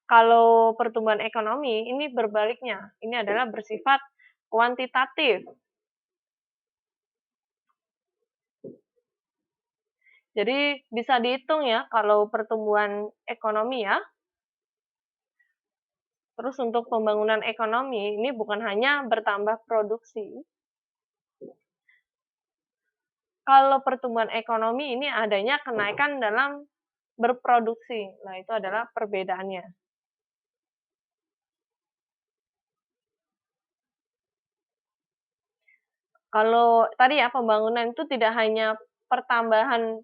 Kalau pertumbuhan ekonomi ini berbaliknya. Ini adalah bersifat kuantitatif. Jadi bisa dihitung ya kalau pertumbuhan ekonomi ya. Terus untuk pembangunan ekonomi ini bukan hanya bertambah produksi. Kalau pertumbuhan ekonomi ini adanya kenaikan dalam berproduksi. Nah, itu adalah perbedaannya. Kalau tadi ya pembangunan itu tidak hanya pertambahan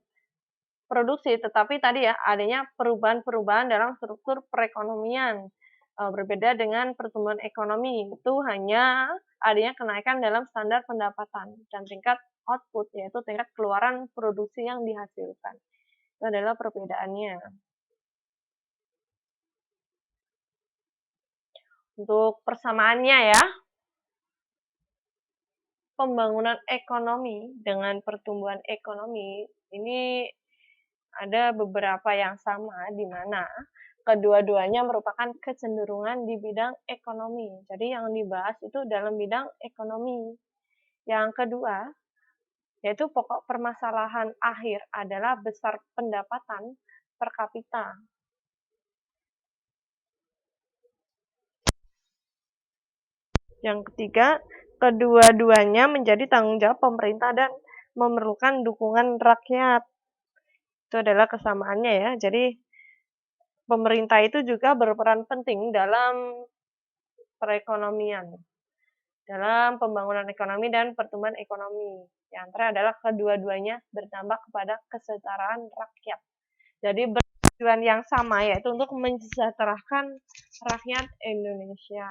produksi, tetapi tadi ya adanya perubahan-perubahan dalam struktur perekonomian. Berbeda dengan pertumbuhan ekonomi, itu hanya adanya kenaikan dalam standar pendapatan dan tingkat output, yaitu tingkat keluaran produksi yang dihasilkan. Itu adalah perbedaannya. Untuk persamaannya ya, pembangunan ekonomi dengan pertumbuhan ekonomi ini ada beberapa yang sama di mana kedua-duanya merupakan kecenderungan di bidang ekonomi. Jadi yang dibahas itu dalam bidang ekonomi. Yang kedua, yaitu pokok permasalahan akhir adalah besar pendapatan per kapita. Yang ketiga, kedua-duanya menjadi tanggung jawab pemerintah dan memerlukan dukungan rakyat. Itu adalah kesamaannya ya. Jadi pemerintah itu juga berperan penting dalam perekonomian, dalam pembangunan ekonomi dan pertumbuhan ekonomi. Yang terakhir adalah kedua-duanya berdampak kepada kesetaraan rakyat. Jadi tujuan yang sama, yaitu untuk mensejahterakan rakyat Indonesia.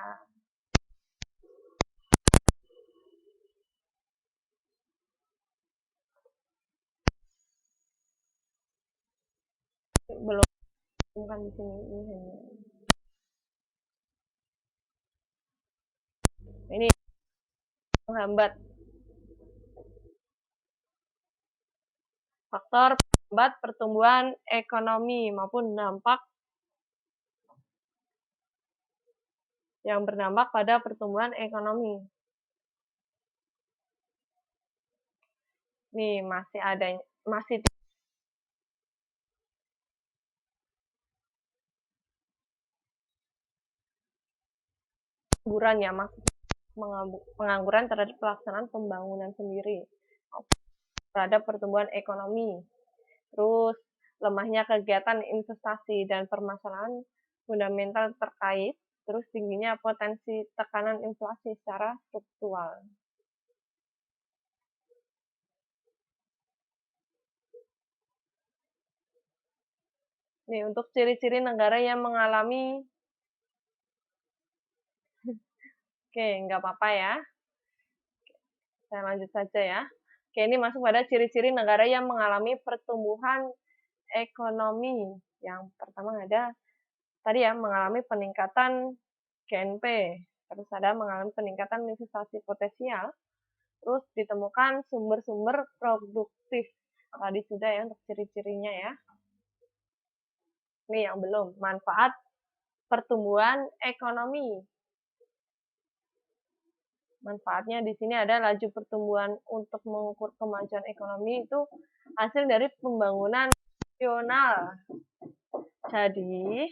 Belum, bukan di sini, ini hanya ini menghambat, faktor penghambat pertumbuhan ekonomi maupun dampak yang berdampak pada pertumbuhan ekonomi. Nih masih pengangguran ya, pengangguran terhadap pelaksanaan pembangunan sendiri, terhadap pertumbuhan ekonomi, terus lemahnya kegiatan investasi dan permasalahan fundamental terkait, terus tingginya potensi tekanan inflasi secara struktural. Nih, untuk ciri-ciri negara yang mengalami, oke, nggak apa-apa ya, saya lanjut saja ya. Oke, ini masuk pada ciri-ciri negara yang mengalami pertumbuhan ekonomi. Yang pertama ada tadi ya, mengalami peningkatan GNP, terus ada mengalami peningkatan investasi potensial, terus ditemukan sumber-sumber produktif. Tadi sudah ya untuk ciri-cirinya ya. Ini yang belum, manfaat pertumbuhan ekonomi. Manfaatnya di sini ada laju pertumbuhan untuk mengukur kemajuan ekonomi itu hasil dari pembangunan nasional. Jadi,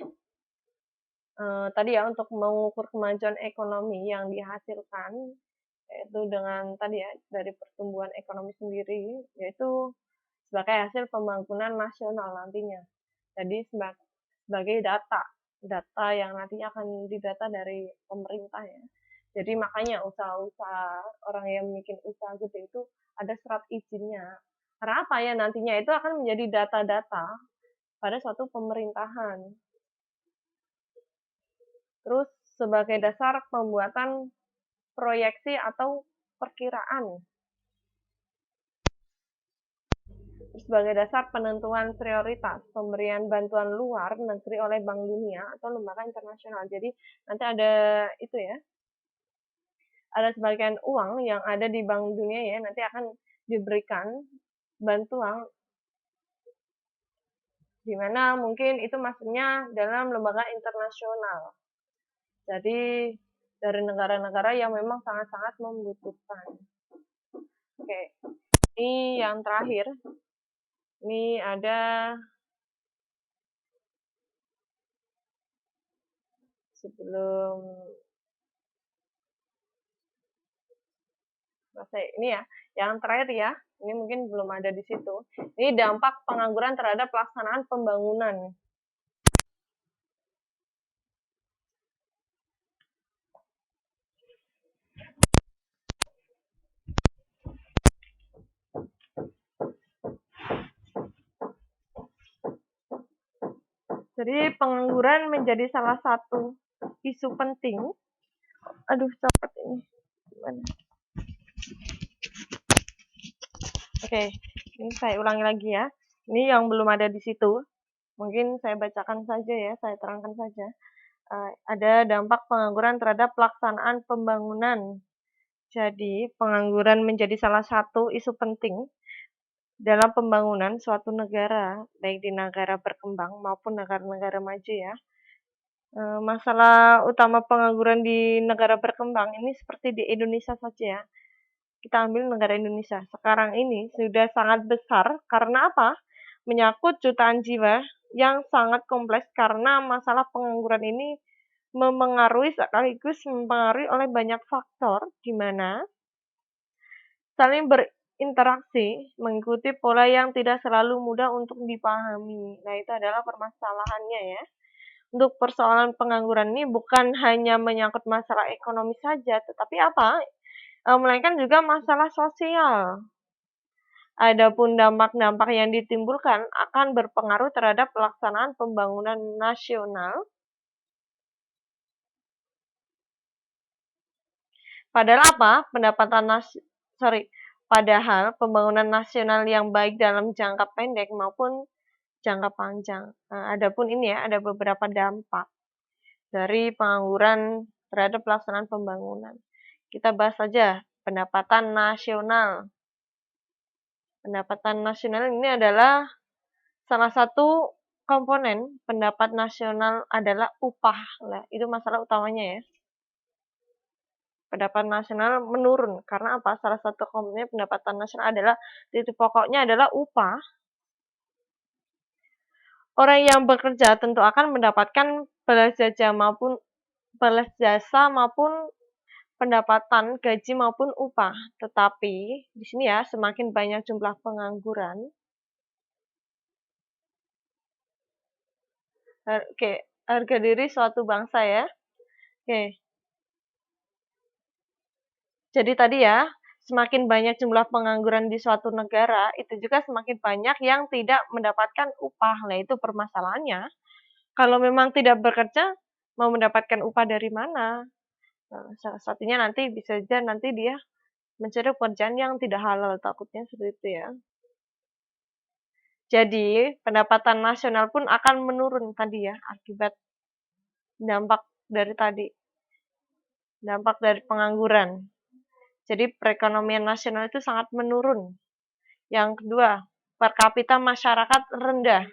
tadi ya untuk mengukur kemajuan ekonomi yang dihasilkan yaitu dengan tadi ya dari pertumbuhan ekonomi sendiri, yaitu sebagai hasil pembangunan nasional nantinya. Jadi sebagai data yang nantinya akan didata dari pemerintah ya. Jadi makanya usaha-usaha orang yang bikin usaha gede itu ada surat izinnya. Karena apa ya, nantinya itu akan menjadi data-data pada suatu pemerintahan. Terus sebagai dasar pembuatan proyeksi atau perkiraan. Sebagai dasar penentuan prioritas pemberian bantuan luar negeri oleh Bank Dunia atau lembaga internasional. Jadi nanti ada itu ya, ada sebagian uang yang ada di Bank Dunia ya, nanti akan diberikan bantuan di mana mungkin itu masuknya dalam lembaga internasional. Jadi dari negara-negara yang memang sangat-sangat membutuhkan. Oke, ini yang terakhir. Ini ada sebelum ini ya, yang terakhir ya, ini mungkin belum ada di situ. Ini dampak pengangguran terhadap pelaksanaan pembangunan. Jadi pengangguran menjadi salah satu isu penting. Aduh, copot ini. Gimana? Oke, ini saya ulangi lagi ya. Ini yang belum ada di situ. Mungkin saya bacakan saja ya, saya terangkan saja. Ada dampak pengangguran terhadap pelaksanaan pembangunan. Jadi, pengangguran menjadi salah satu isu penting dalam pembangunan suatu negara, baik di negara berkembang maupun negara-negara maju ya. Masalah utama pengangguran di negara berkembang ini seperti di Indonesia saja ya. Kita ambil negara Indonesia. Sekarang ini sudah sangat besar karena apa? Menyangkut jutaan jiwa yang sangat kompleks karena masalah pengangguran ini memengaruhi sekaligus mempengaruhi oleh banyak faktor di mana saling berinteraksi mengikuti pola yang tidak selalu mudah untuk dipahami. Nah, itu adalah permasalahannya ya. Untuk persoalan pengangguran ini bukan hanya menyangkut masalah ekonomi saja, tetapi apa? Melainkan juga masalah sosial. Adapun dampak-dampak yang ditimbulkan akan berpengaruh terhadap pelaksanaan pembangunan nasional. Padahal pembangunan nasional yang baik dalam jangka pendek maupun jangka panjang. Adapun ini ya, ada beberapa dampak dari pengangguran terhadap pelaksanaan pembangunan. Kita bahas saja pendapatan nasional. Pendapatan nasional ini adalah salah satu komponen pendapat nasional adalah upah. Nah, itu masalah utamanya ya. Pendapatan nasional menurun karena apa? Salah satu komponen pendapatan nasional adalah titik pokoknya adalah upah. Orang yang bekerja tentu akan mendapatkan balas jasa maupun pendapatan gaji maupun upah. Tetapi di sini ya, semakin banyak jumlah pengangguran, harga diri suatu bangsa ya. Jadi tadi ya, semakin banyak jumlah pengangguran di suatu negara, itu juga semakin banyak yang tidak mendapatkan upah. Nah, itu permasalahannya. Kalau memang tidak bekerja, mau mendapatkan upah dari mana? Nah, salah satunya nanti bisa saja nanti dia mencari pekerjaan yang tidak halal, takutnya seperti itu ya. Jadi, pendapatan nasional pun akan menurun tadi ya, akibat dampak dari tadi. Dampak dari pengangguran. Jadi, perekonomian nasional itu sangat menurun. Yang kedua, per kapita masyarakat rendah.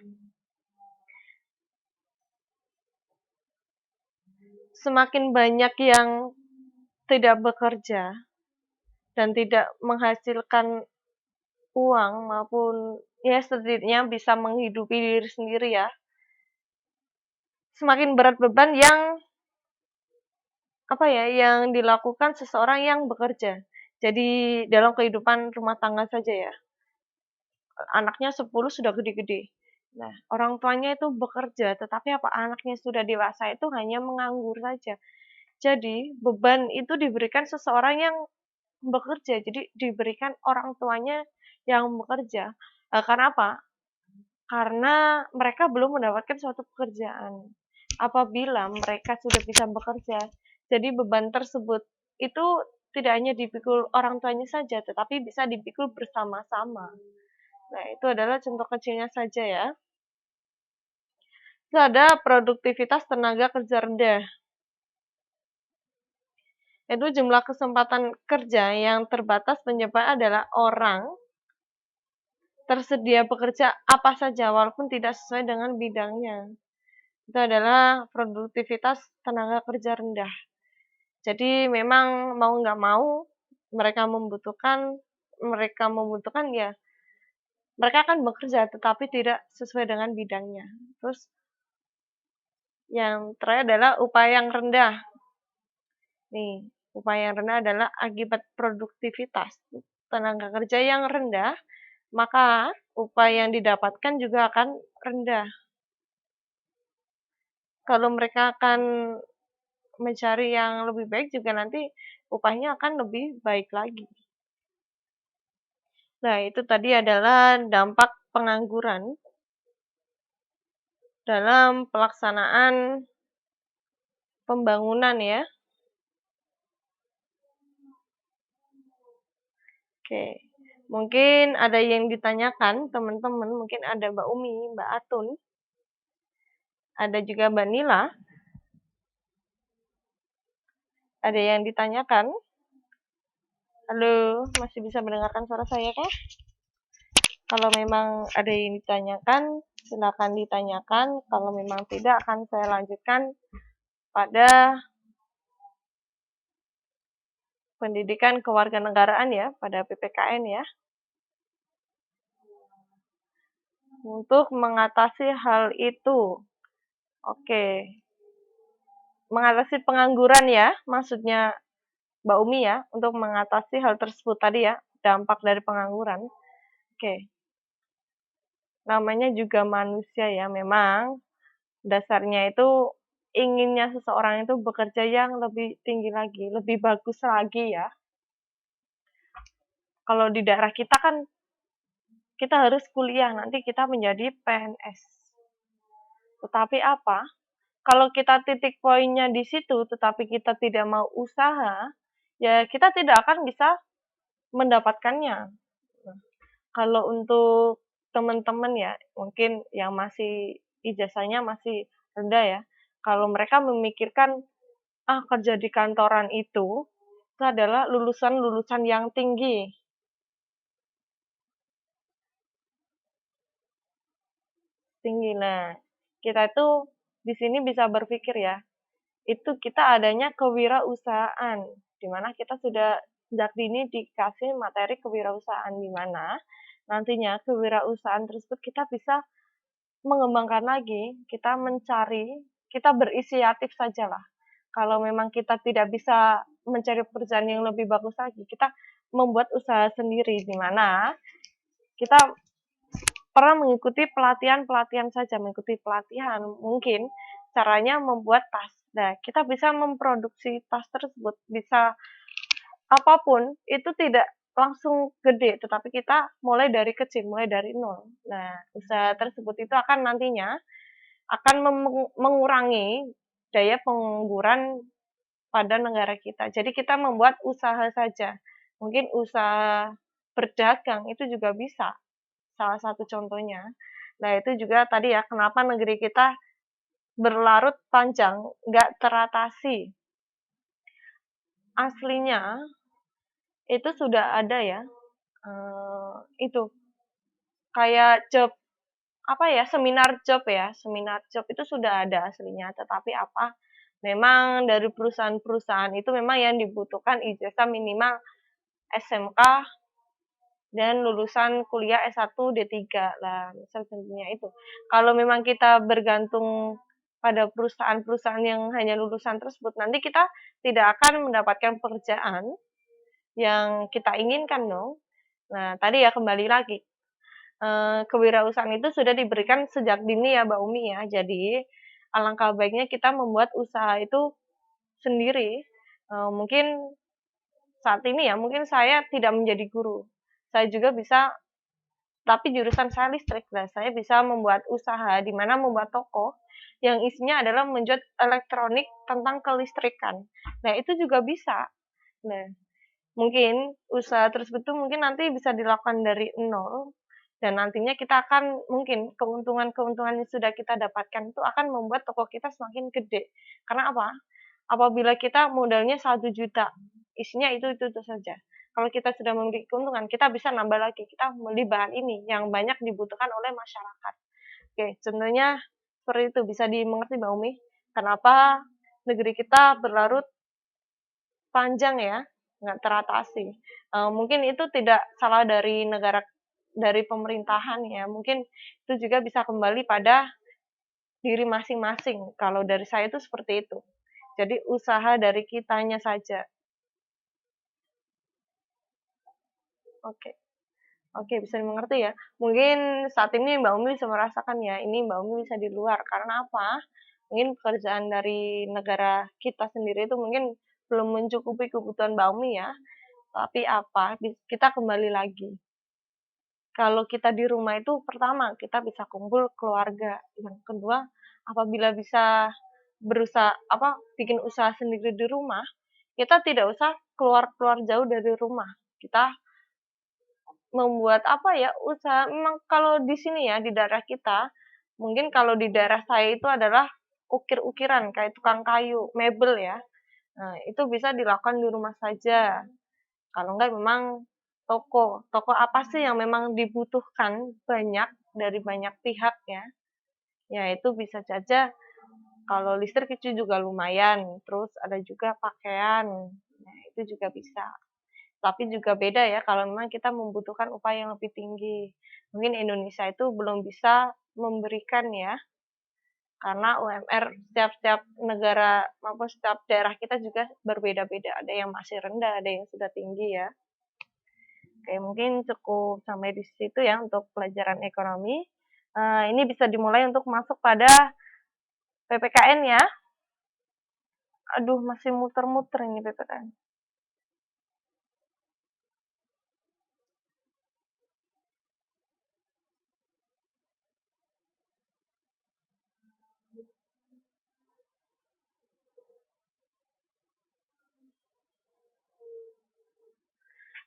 Semakin banyak yang tidak bekerja dan tidak menghasilkan uang maupun ya setidaknya bisa menghidupi diri sendiri ya. Semakin berat beban yang yang dilakukan seseorang yang bekerja. Jadi dalam kehidupan rumah tangga saja ya. Anaknya 10 sudah gede-gede. Nah, orang tuanya itu bekerja, tetapi anaknya sudah dewasa itu hanya menganggur saja. Jadi, beban itu diberikan seseorang yang bekerja. Jadi, diberikan orang tuanya yang bekerja. Karena apa? Karena mereka belum mendapatkan suatu pekerjaan. Apabila mereka sudah bisa bekerja, jadi beban tersebut itu tidak hanya dipikul orang tuanya saja, tetapi bisa dipikul bersama-sama. Nah, itu adalah contoh kecilnya saja ya. Itu ada produktivitas tenaga kerja rendah. Itu jumlah kesempatan kerja yang terbatas penyebab adalah orang tersedia bekerja apa saja walaupun tidak sesuai dengan bidangnya. Itu adalah produktivitas tenaga kerja rendah. Jadi memang mau nggak mau mereka membutuhkan ya mereka akan bekerja tetapi tidak sesuai dengan bidangnya. Terus yang terakhir adalah upaya yang rendah. Nih, upaya yang rendah adalah akibat produktivitas tenaga kerja yang rendah, maka upaya yang didapatkan juga akan rendah. Kalau mereka akan mencari yang lebih baik juga nanti upahnya akan lebih baik lagi. Nah, itu tadi adalah dampak pengangguran dalam pelaksanaan pembangunan ya. Oke, mungkin ada yang ditanyakan teman-teman, mungkin ada Mbak Umi, Mbak Atun, ada juga Mbak Nila. Ada yang ditanyakan? Halo, masih bisa mendengarkan suara saya kah? Kalau memang ada yang ditanyakan, silakan ditanyakan. Kalau memang tidak, akan saya lanjutkan pada pendidikan kewarganegaraan ya, pada PPKN ya. Untuk mengatasi hal itu. Oke. Mengatasi pengangguran ya, maksudnya Mbak Umi ya, untuk mengatasi hal tersebut tadi ya, dampak dari pengangguran. Oke. Namanya juga manusia ya, memang dasarnya itu inginnya seseorang itu bekerja yang lebih tinggi lagi, lebih bagus lagi ya. Kalau di daerah kita kan kita harus kuliah, nanti kita menjadi PNS. Tetapi apa? Kalau kita titik poinnya di situ, tetapi kita tidak mau usaha, ya kita tidak akan bisa mendapatkannya. Nah, kalau untuk teman-teman ya, mungkin yang masih ijazahnya masih rendah ya, kalau mereka memikirkan, kerja di kantoran itu adalah lulusan-lulusan yang tinggi. Tinggi. Nah, kita itu di sini bisa berpikir ya, itu kita adanya kewirausahaan, di mana kita sudah sejak dini dikasih materi kewirausahaan, di mana nantinya kewirausahaan tersebut kita bisa mengembangkan lagi, kita mencari, kita berinisiatif sajalah. Kalau memang kita tidak bisa mencari pekerjaan yang lebih bagus lagi, kita membuat usaha sendiri, di mana kita pernah mengikuti pelatihan-pelatihan saja, mengikuti pelatihan, mungkin caranya membuat tas. Nah, kita bisa memproduksi tas tersebut, bisa apapun, itu tidak langsung gede, tetapi kita mulai dari kecil, mulai dari nol. Nah, usaha tersebut itu akan nantinya akan mengurangi daya pengangguran pada negara kita. Jadi kita membuat usaha saja. Mungkin usaha berdagang itu juga bisa, salah satu contohnya. Nah, itu juga tadi ya, kenapa negeri kita berlarut panjang, nggak teratasi. Aslinya itu sudah ada ya, itu kayak job apa ya, seminar job itu sudah ada aslinya, tetapi apa, memang dari perusahaan-perusahaan itu memang yang dibutuhkan ijazah minimal SMK dan lulusan kuliah S1 D3 lah, misal contohnya itu. Kalau memang kita bergantung pada perusahaan-perusahaan yang hanya lulusan tersebut, nanti kita tidak akan mendapatkan pekerjaan yang kita inginkan dong. Nah, tadi ya kembali lagi, kewirausahaan itu sudah diberikan sejak dini ya Mbak Umi ya. Jadi alangkah baiknya kita membuat usaha itu sendiri. Mungkin saat ini ya, mungkin saya tidak menjadi guru. Saya juga bisa, tapi jurusan saya listrik. Nah, saya bisa membuat usaha di mana membuat toko yang isinya adalah menjual elektronik tentang kelistrikan. Nah, itu juga bisa. Nah, mungkin usaha tersebut tuh mungkin nanti bisa dilakukan dari nol, dan nantinya kita akan mungkin keuntungan-keuntungan yang sudah kita dapatkan itu akan membuat toko kita semakin gede. Karena apa? Apabila kita modalnya 1 juta, isinya itu saja. Kalau kita sudah memiliki keuntungan, kita bisa nambah lagi. Kita beli bahan ini yang banyak dibutuhkan oleh masyarakat. Oke, contohnya seperti itu bisa dimengerti Mbak Umi. Kenapa negeri kita berlarut panjang ya, nggak teratasi. Mungkin itu tidak salah dari negara, dari pemerintahan ya. Mungkin itu juga bisa kembali pada diri masing-masing. Kalau dari saya itu seperti itu. Jadi usaha dari kitanya saja. Oke. Oke, bisa dimengerti ya. Mungkin saat ini Mbak Umi bisa merasakan ya, ini Mbak Umi bisa di luar. Karena apa? Mungkin pekerjaan dari negara kita sendiri itu mungkin belum mencukupi kebutuhan Mbak Umi ya. Tapi apa? Kita kembali lagi. Kalau kita di rumah itu pertama kita bisa kumpul keluarga. Yang kedua, apabila bisa berusaha bikin usaha sendiri di rumah, kita tidak usah keluar-keluar jauh dari rumah. Kita membuat usaha memang kalau di sini ya, di daerah kita, mungkin kalau di daerah saya itu adalah ukir-ukiran, kayak tukang kayu, mebel ya. Nah, itu bisa dilakukan di rumah saja. Kalau enggak memang toko. Toko apa sih yang memang dibutuhkan banyak dari banyak pihak ya. Ya itu bisa saja kalau listrik itu juga lumayan. Terus ada juga pakaian. Nah, itu juga bisa. Tapi juga beda ya kalau memang kita membutuhkan upaya yang lebih tinggi. Mungkin Indonesia itu belum bisa memberikan ya, karena UMR setiap-setiap negara maupun setiap daerah kita juga berbeda-beda. Ada yang masih rendah, ada yang sudah tinggi ya. Oke, mungkin cukup sampai di situ ya untuk pelajaran ekonomi. Ini bisa dimulai untuk masuk pada PPKN ya. Aduh, masih muter-muter ini PPKN.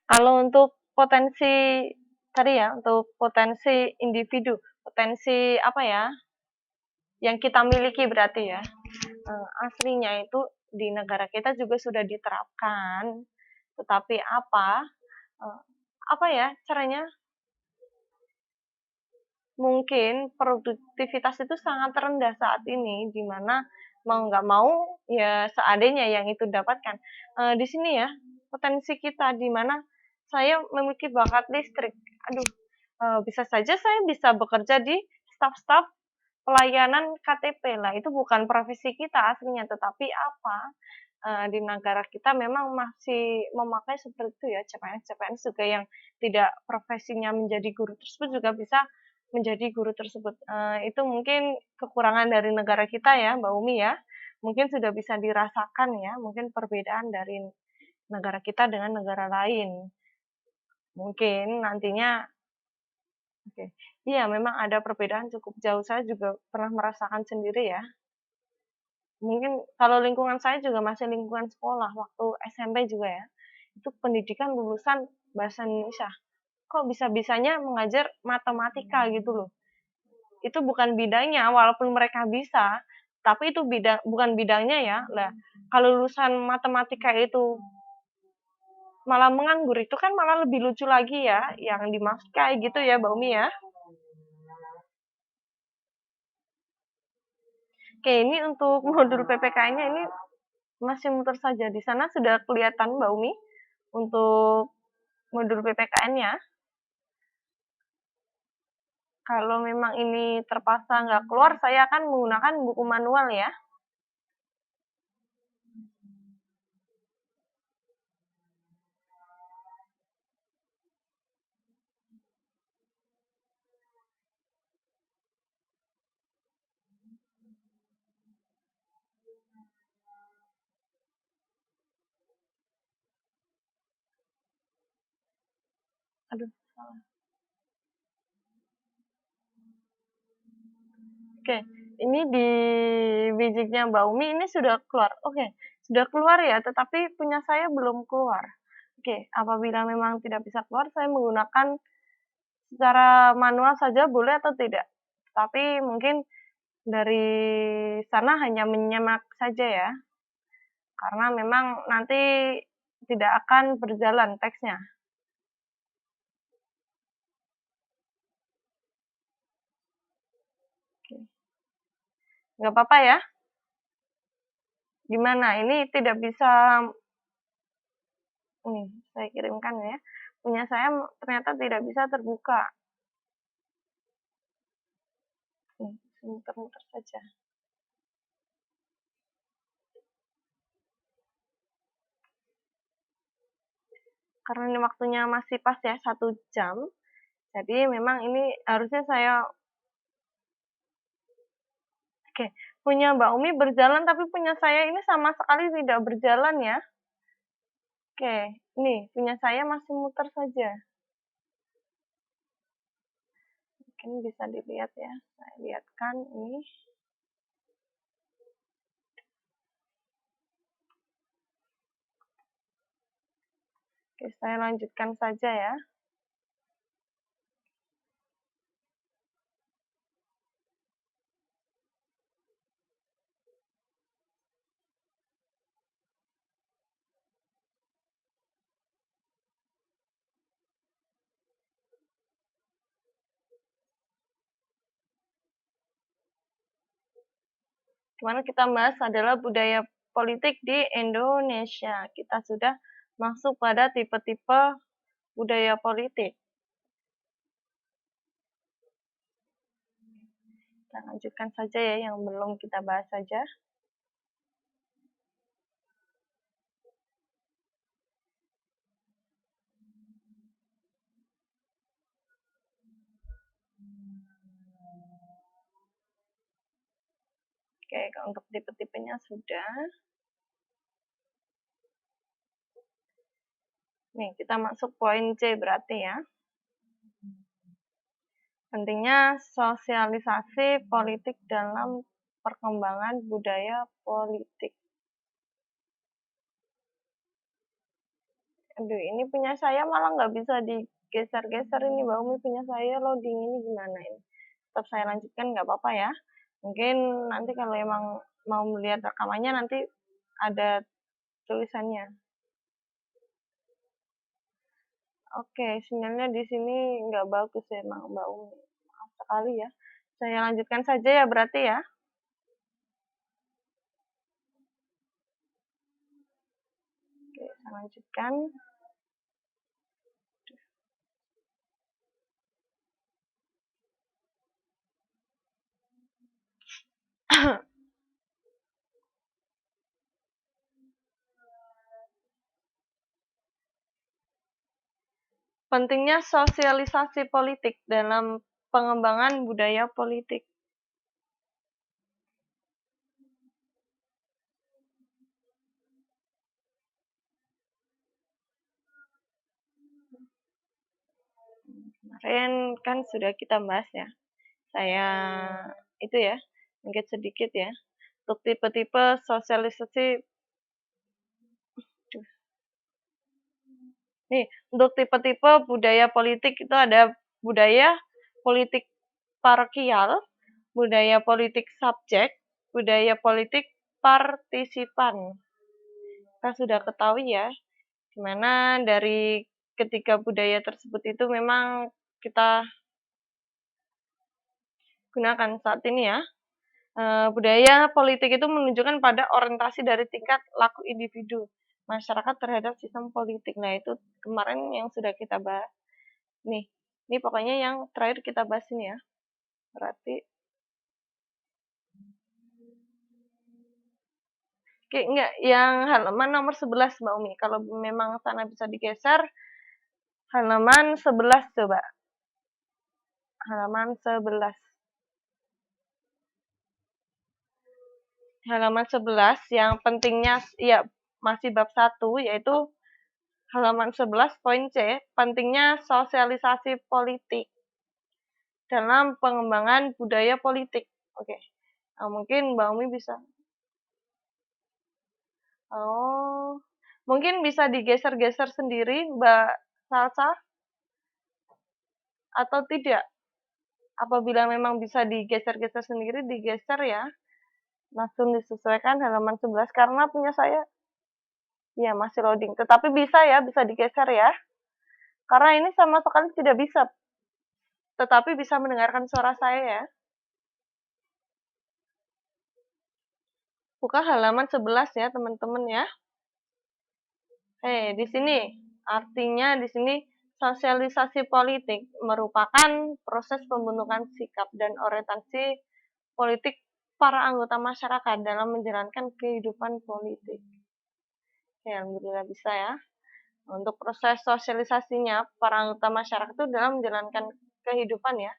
Kalau untuk potensi tadi ya, untuk potensi individu, potensi apa ya, yang kita miliki berarti ya, aslinya itu di negara kita juga sudah diterapkan, tetapi eee, apa ya caranya, mungkin produktivitas itu sangat rendah saat ini, di mana mau nggak mau ya seadanya yang itu dapatkan. Di sini ya, potensi kita di mana saya memiliki bakat listrik, aduh, bisa saja saya bisa bekerja di staf-staf pelayanan KTP. Lah itu bukan profesi kita aslinya, tetapi di negara kita memang masih memakai seperti itu ya, CPNS-CPNS juga yang tidak profesinya menjadi guru tersebut juga bisa menjadi guru tersebut. Itu mungkin kekurangan dari negara kita ya, Mbak Umi ya. Mungkin sudah bisa dirasakan ya, mungkin perbedaan dari negara kita dengan negara lain. Mungkin nantinya oke. Iya, memang ada perbedaan cukup jauh. Saya juga pernah merasakan sendiri ya. Mungkin kalau lingkungan saya juga masih lingkungan sekolah, waktu SMP juga ya. Itu pendidikan lulusan bahasa Indonesia. Kok bisa-bisanya mengajar matematika gitu loh. Itu bukan bidangnya, walaupun mereka bisa, tapi itu bukan bidangnya ya. Lah, kalau lulusan matematika itu malah menganggur, itu kan malah lebih lucu lagi ya, yang dimaksud kayak gitu ya, Mbak Umi ya. Oke, ini untuk modul PPKN-nya ini masih muter saja. Di sana sudah kelihatan Mbak Umi untuk modul PPKN-nya. Kalau memang ini terpaksa nggak keluar, saya akan menggunakan buku manual ya. Aduh, salah. Oke, ini di Bijiknya Mbak Umi ini sudah keluar. Oke, sudah keluar ya, tetapi punya saya belum keluar. Oke, apabila memang tidak bisa keluar, saya menggunakan secara manual saja boleh atau tidak? Tapi mungkin dari sana hanya menyimak saja ya, karena memang nanti tidak akan berjalan teksnya. Oke. Nggak apa-apa ya? Gimana? Ini tidak bisa, nih, saya kirimkan ya. Punya saya ternyata tidak bisa terbuka. Nih, muter-muter saja. Karena ini waktunya masih pas ya, 1 jam. Jadi memang ini harusnya saya, oke, punya Mbak Umi berjalan, tapi punya saya ini sama sekali tidak berjalan ya. Oke, nih, punya saya masih muter saja. Mungkin bisa dilihat ya, saya lihatkan ini. Oke, saya lanjutkan saja ya. Kemarin kita bahas adalah budaya politik di Indonesia. Kita sudah masuk pada tipe-tipe budaya politik. Kita lanjutkan saja ya yang belum kita bahas saja. Oke, untuk tipe-tipenya sudah. Nih, kita masuk poin C berarti ya. Pentingnya sosialisasi politik dalam perkembangan budaya politik. Aduh, ini punya saya malah nggak bisa digeser-geser ini, Mbak Umi punya saya loading ini gimana ini? Tetap saya lanjutkan nggak apa-apa ya. Mungkin nanti kalau emang mau melihat rekamannya nanti ada tulisannya. Oke, sinyalnya di sini nggak bagus ya, emang Mbak Umi. Maaf sekali ya. Saya lanjutkan saja ya berarti ya. Oke, saya lanjutkan. Pentingnya sosialisasi politik dalam pengembangan budaya politik. Kemarin kan sudah kita bahas ya. Saya itu ya, mungkin sedikit ya. Untuk tipe-tipe sosialisasi. Nih, untuk tipe-tipe budaya politik itu ada budaya politik parokial, budaya politik subjek, budaya politik partisipan. Kita sudah ketahui ya, dimana dari ketiga budaya tersebut itu memang kita gunakan saat ini ya. Budaya politik itu menunjukkan pada orientasi dari tingkat laku individu masyarakat terhadap sistem politik. Nah, itu kemarin yang sudah kita bahas. Nih, ini pokoknya yang terakhir kita bahas ini ya. Berarti oke, enggak, yang halaman nomor 11 Mbak Umi. Kalau memang sana bisa digeser, halaman 11 coba. Halaman 11. Halaman 11 yang pentingnya ya masih bab 1 yaitu halaman 11 poin C, pentingnya sosialisasi politik dalam pengembangan budaya politik. Oke. Nah, mungkin Mbak Umi bisa. Oh. Mungkin bisa digeser-geser sendiri Mbak Salsa atau tidak? Apabila memang bisa digeser-geser sendiri, digeser ya. Langsung disesuaikan halaman 11 karena punya saya ya masih loading. Tetapi bisa ya, bisa digeser ya. Karena ini sama sekali tidak bisa. Tetapi bisa mendengarkan suara saya ya. Buka halaman 11 ya, teman-teman ya. Di sini artinya di sini sosialisasi politik merupakan proses pembentukan sikap dan orientasi politik para anggota masyarakat dalam menjalankan kehidupan politik. Ya, alhamdulillah bisa ya. Untuk proses sosialisasinya, para anggota masyarakat itu dalam menjalankan kehidupan ya.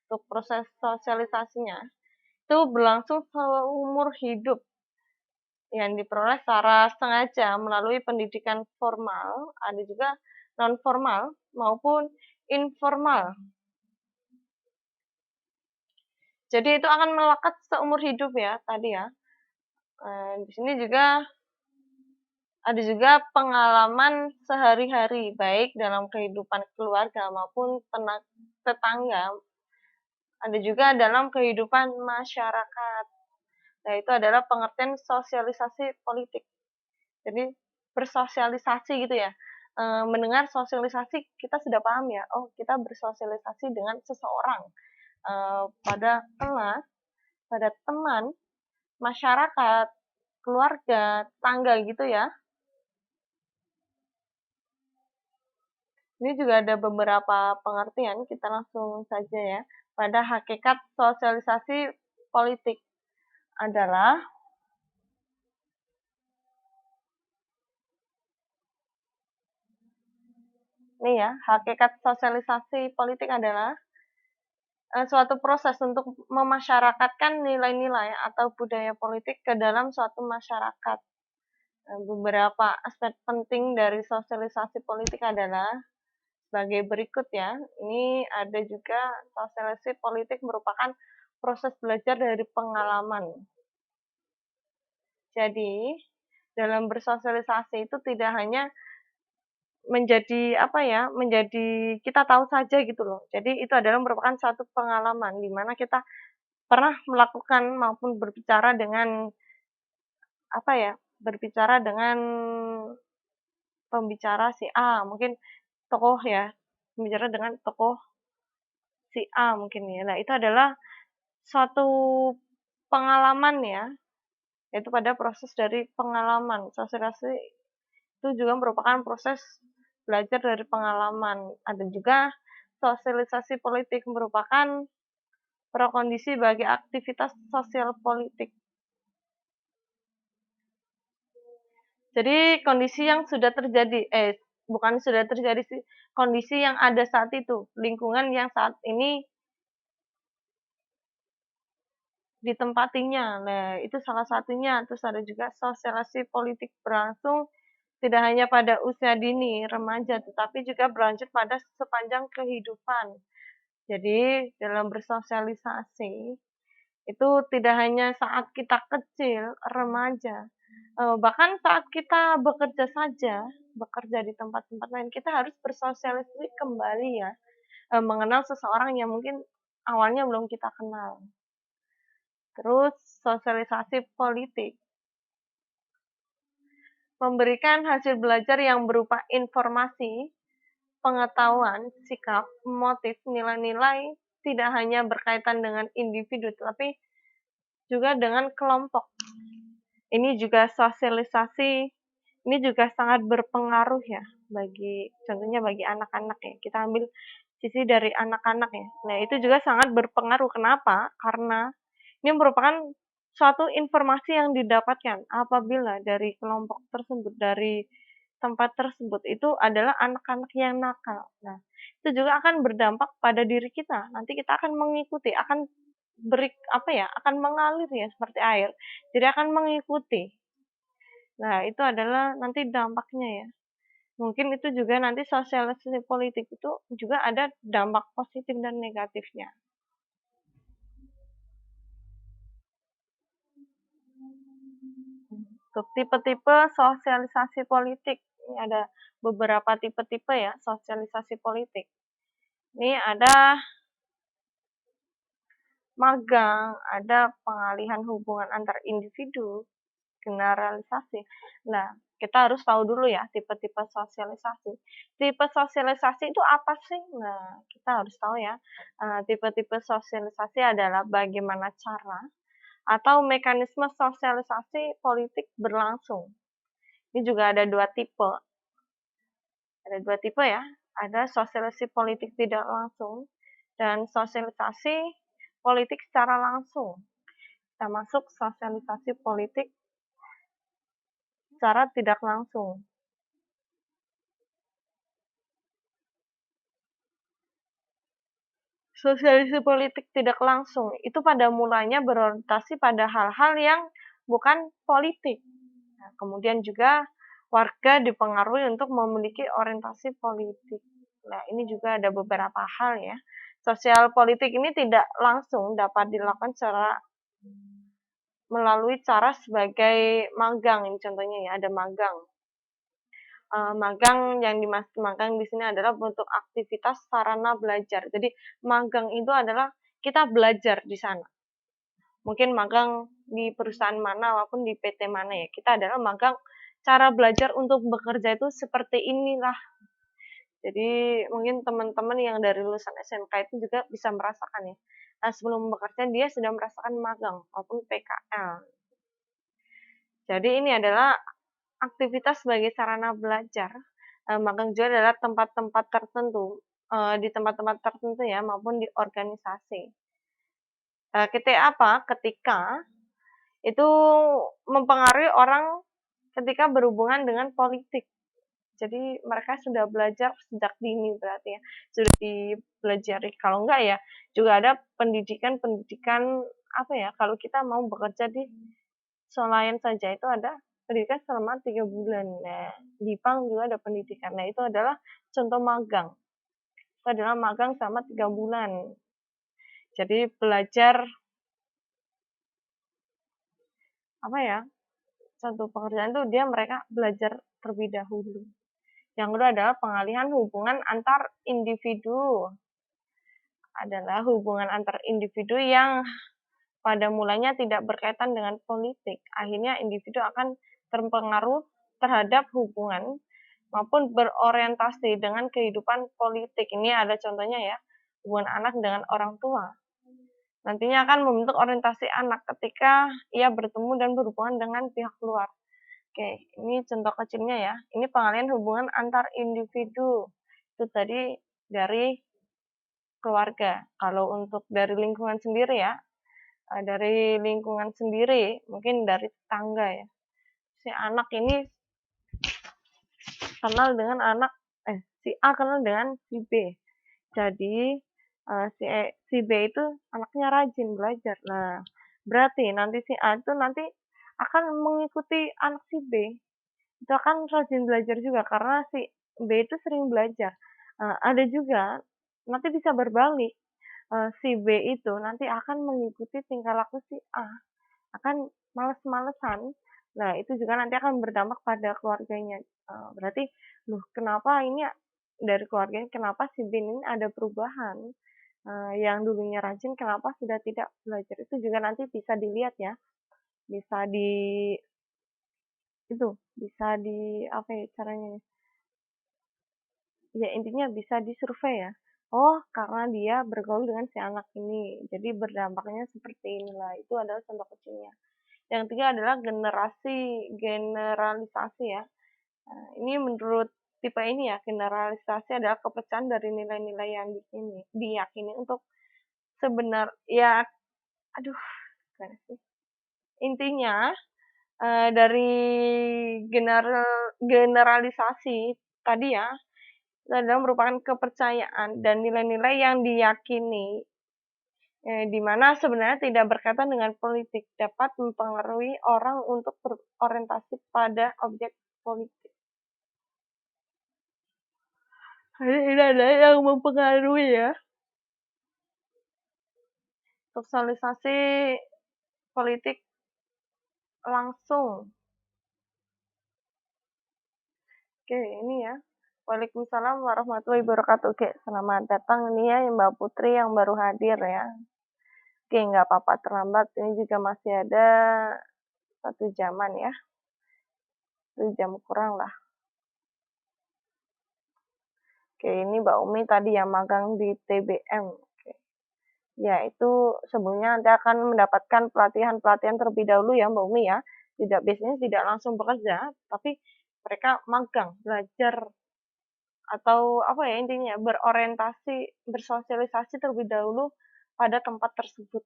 Untuk proses sosialisasinya, itu berlangsung seumur hidup yang diperoleh secara sengaja melalui pendidikan formal, ada juga non formal maupun informal. Jadi itu akan melekat seumur hidup ya tadi ya. Di sini juga ada juga pengalaman sehari-hari baik dalam kehidupan keluarga maupun tetangga. Ada juga dalam kehidupan masyarakat. Nah, itu adalah pengertian sosialisasi politik. Jadi bersosialisasi gitu ya. Mendengar sosialisasi kita sudah paham ya. Oh, kita bersosialisasi dengan seseorang pada kelas, pada teman, masyarakat, keluarga, tangga gitu ya. Ini juga ada beberapa pengertian, kita langsung saja ya. Pada hakikat sosialisasi politik adalah nih ya, hakikat sosialisasi politik adalah suatu proses untuk memasyarakatkan nilai-nilai atau budaya politik ke dalam suatu masyarakat. Beberapa aspek penting dari sosialisasi politik adalah sebagai berikut ya. Ini ada juga sosialisasi politik merupakan proses belajar dari pengalaman. Jadi, dalam bersosialisasi itu tidak hanya menjadi apa ya, menjadi kita tahu saja gitu loh. Jadi itu adalah merupakan suatu pengalaman di mana kita pernah melakukan maupun berbicara dengan apa ya, berbicara dengan pembicara si A, mungkin tokoh ya, berbicara dengan tokoh si A mungkin ya. Nah, itu adalah suatu pengalaman ya, yaitu pada proses dari pengalaman. Sosialisasi itu juga merupakan proses belajar dari pengalaman. Ada juga sosialisasi politik merupakan prakondisi bagi aktivitas sosial politik. Jadi kondisi yang sudah terjadi, bukan sudah terjadi sih, kondisi yang ada saat itu, lingkungan yang saat ini ditempatinya. Nah, itu salah satunya. Terus ada juga sosialisasi politik berlangsung tidak hanya pada usia dini, remaja, tetapi juga berlanjut pada sepanjang kehidupan. Jadi, dalam bersosialisasi, itu tidak hanya saat kita kecil, remaja, bahkan saat kita bekerja saja, bekerja di tempat-tempat lain, kita harus bersosialisasi kembali ya, mengenal seseorang yang mungkin awalnya belum kita kenal. Terus sosialisasi politik, memberikan hasil belajar yang berupa informasi, pengetahuan, sikap, motif, nilai-nilai, tidak hanya berkaitan dengan individu, tetapi juga dengan kelompok. Ini juga sosialisasi, ini juga sangat berpengaruh ya bagi contohnya bagi anak-anak ya. Kita ambil sisi dari anak-anak ya. Nah, itu juga sangat berpengaruh. Kenapa? Karena ini merupakan suatu informasi yang didapatkan apabila dari kelompok tersebut, dari tempat tersebut itu adalah anak-anak yang nakal. Nah, itu juga akan berdampak pada diri kita. Nanti kita akan mengikuti, akan apa ya, akan mengalir ya seperti air. Jadi akan mengikuti. Nah, itu adalah nanti dampaknya ya. Mungkin itu juga nanti sosialisasi politik itu juga ada dampak positif dan negatifnya. Untuk tipe-tipe sosialisasi politik, ini ada beberapa tipe-tipe ya sosialisasi politik. Ini ada magang, ada pengalihan hubungan antar individu, generalisasi. Nah, kita harus tahu dulu ya tipe-tipe sosialisasi. Tipe sosialisasi itu apa sih? Nah, kita harus tahu ya. Tipe-tipe sosialisasi adalah bagaimana cara atau mekanisme sosialisasi politik berlangsung. Ini juga ada dua tipe. Ada dua tipe ya. Ada sosialisasi politik tidak langsung dan sosialisasi politik secara langsung. Kita masuk sosialisasi politik secara tidak langsung. Sosialisasi politik tidak langsung itu pada mulanya berorientasi pada hal-hal yang bukan politik. Nah, kemudian juga warga dipengaruhi untuk memiliki orientasi politik. Nah, ini juga ada beberapa hal ya. Sosial politik ini tidak langsung dapat dilakukan secara melalui cara sebagai magang. Ini contohnya ya, ada magang. Magang yang dimaksud magang di sini adalah bentuk aktivitas sarana belajar. Jadi magang itu adalah kita belajar di sana. Mungkin magang di perusahaan mana maupun di PT mana ya. Kita adalah magang, cara belajar untuk bekerja itu seperti inilah. Jadi mungkin teman-teman yang dari lulusan SMK itu juga bisa merasakan ya. Nah, sebelum bekerja dia sudah merasakan magang maupun PKL. Jadi ini adalah aktivitas sebagai sarana belajar. Magang juga adalah tempat-tempat tertentu, di tempat-tempat tertentu ya, maupun di organisasi. Ketika apa? Ketika itu mempengaruhi orang ketika berhubungan dengan politik. Jadi mereka sudah belajar sejak dini berarti ya, sudah dipelajari. Kalau enggak ya juga ada pendidikan-pendidikan apa ya, kalau kita mau bekerja di Solayan saja itu ada pendidikan selama 3 bulan. Nah, di Jepang juga ada pendidikan. Nah, itu adalah contoh magang. Itu adalah magang selama 3 bulan. Jadi belajar apa ya? Satu pekerjaan itu mereka belajar terlebih dahulu. Yang kedua adalah pengalihan hubungan antar individu. Adalah hubungan antar individu yang pada mulanya tidak berkaitan dengan politik. Akhirnya individu akan terpengaruh terhadap hubungan maupun berorientasi dengan kehidupan politik. Ini ada contohnya ya, hubungan anak dengan orang tua. Nantinya akan membentuk orientasi anak ketika ia bertemu dan berhubungan dengan pihak luar. Oke, ini contoh kecilnya ya. Ini pengalihan hubungan antar individu. Itu tadi dari keluarga. Kalau untuk dari lingkungan sendiri ya, dari lingkungan sendiri, mungkin dari tetangga ya. Si anak ini kenal dengan si A kenal dengan si B. Jadi si B itu anaknya rajin belajar. Nah, berarti nanti si A itu nanti akan mengikuti anak si B. Itu akan rajin belajar juga karena si B itu sering belajar. Ada juga nanti bisa berbalik. Si B itu nanti akan mengikuti tingkah laku si A. Akan males-malesan. Nah, itu juga nanti akan berdampak pada keluarganya. Berarti, loh kenapa ini dari keluarganya, kenapa si B ini ada perubahan? Yang dulunya rajin, kenapa sudah tidak belajar? Itu juga nanti bisa dilihat ya. Bisa apa ya caranya? Ya, intinya bisa disurvei ya. Oh, karena dia bergaul dengan si anak ini. Jadi berdampaknya seperti inilah. Itu adalah contoh kecilnya. Yang ketiga adalah generalisasi ya. Ini menurut tipe ini ya, generalisasi adalah kepercayaan dari nilai-nilai yang diyakini untuk ya, aduh, gimana sih? Intinya dari generalisasi tadi ya, itu adalah merupakan kepercayaan dan nilai-nilai yang diyakini di mana sebenarnya tidak berkaitan dengan politik, dapat mempengaruhi orang untuk berorientasi pada objek politik. Ini ada yang mempengaruhi ya. Sosialisasi politik langsung. Oke, ini ya. Waalaikumsalam warahmatullahi wabarakatuh. Oke, selamat datang nih ya Mbak Putri yang baru hadir ya. Oke, nggak apa-apa terlambat. Ini juga masih ada 1 jaman ya. 1 jam kurang lah. Oke, ini Mbak Umi tadi yang magang di TBM. Oke. Ya, itu sebelumnya nanti akan mendapatkan pelatihan-pelatihan terlebih dahulu ya Mbak Umi ya. Biasanya tidak langsung bekerja, tapi mereka magang, belajar atau apa ya intinya berorientasi, bersosialisasi terlebih dahulu pada tempat tersebut.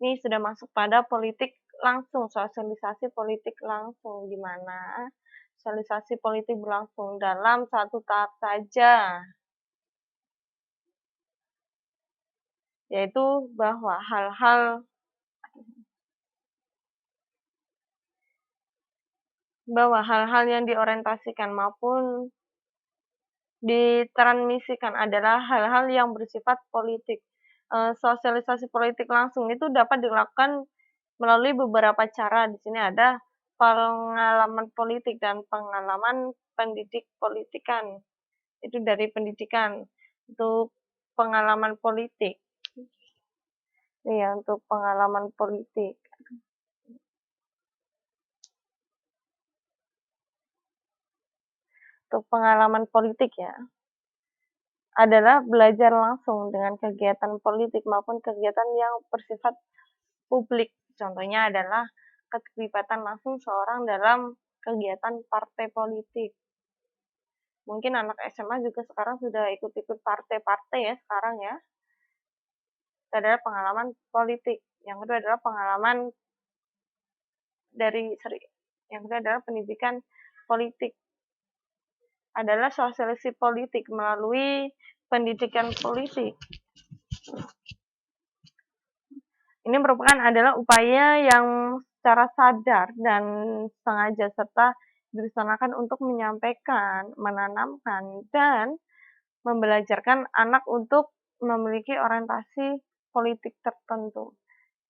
Ini sudah masuk pada politik langsung, sosialisasi politik langsung, di mana sosialisasi politik berlangsung dalam 1 tahap saja, yaitu bahwa hal-hal yang diorientasikan maupun ditransmisikan adalah hal-hal yang bersifat politik. Sosialisasi politik langsung itu dapat dilakukan melalui beberapa cara. Di sini ada pengalaman politik dan pengalaman pendidik politikan. Itu dari pendidikan. Untuk pengalaman politik. Iya, untuk pengalaman politik. Untuk pengalaman politik ya, adalah belajar langsung dengan kegiatan politik maupun kegiatan yang bersifat publik. Contohnya adalah keterlibatan langsung seorang dalam kegiatan partai politik. Mungkin anak SMA juga sekarang sudah ikut-ikut partai-partai ya sekarang ya. Itu adalah pengalaman politik. Yang kedua adalah pengalaman yang kedua adalah pendidikan politik. Adalah sosialisasi politik melalui pendidikan politik. Ini merupakan adalah upaya yang secara sadar dan sengaja serta direncanakan untuk menyampaikan, menanamkan, dan membelajarkan anak untuk memiliki orientasi politik tertentu.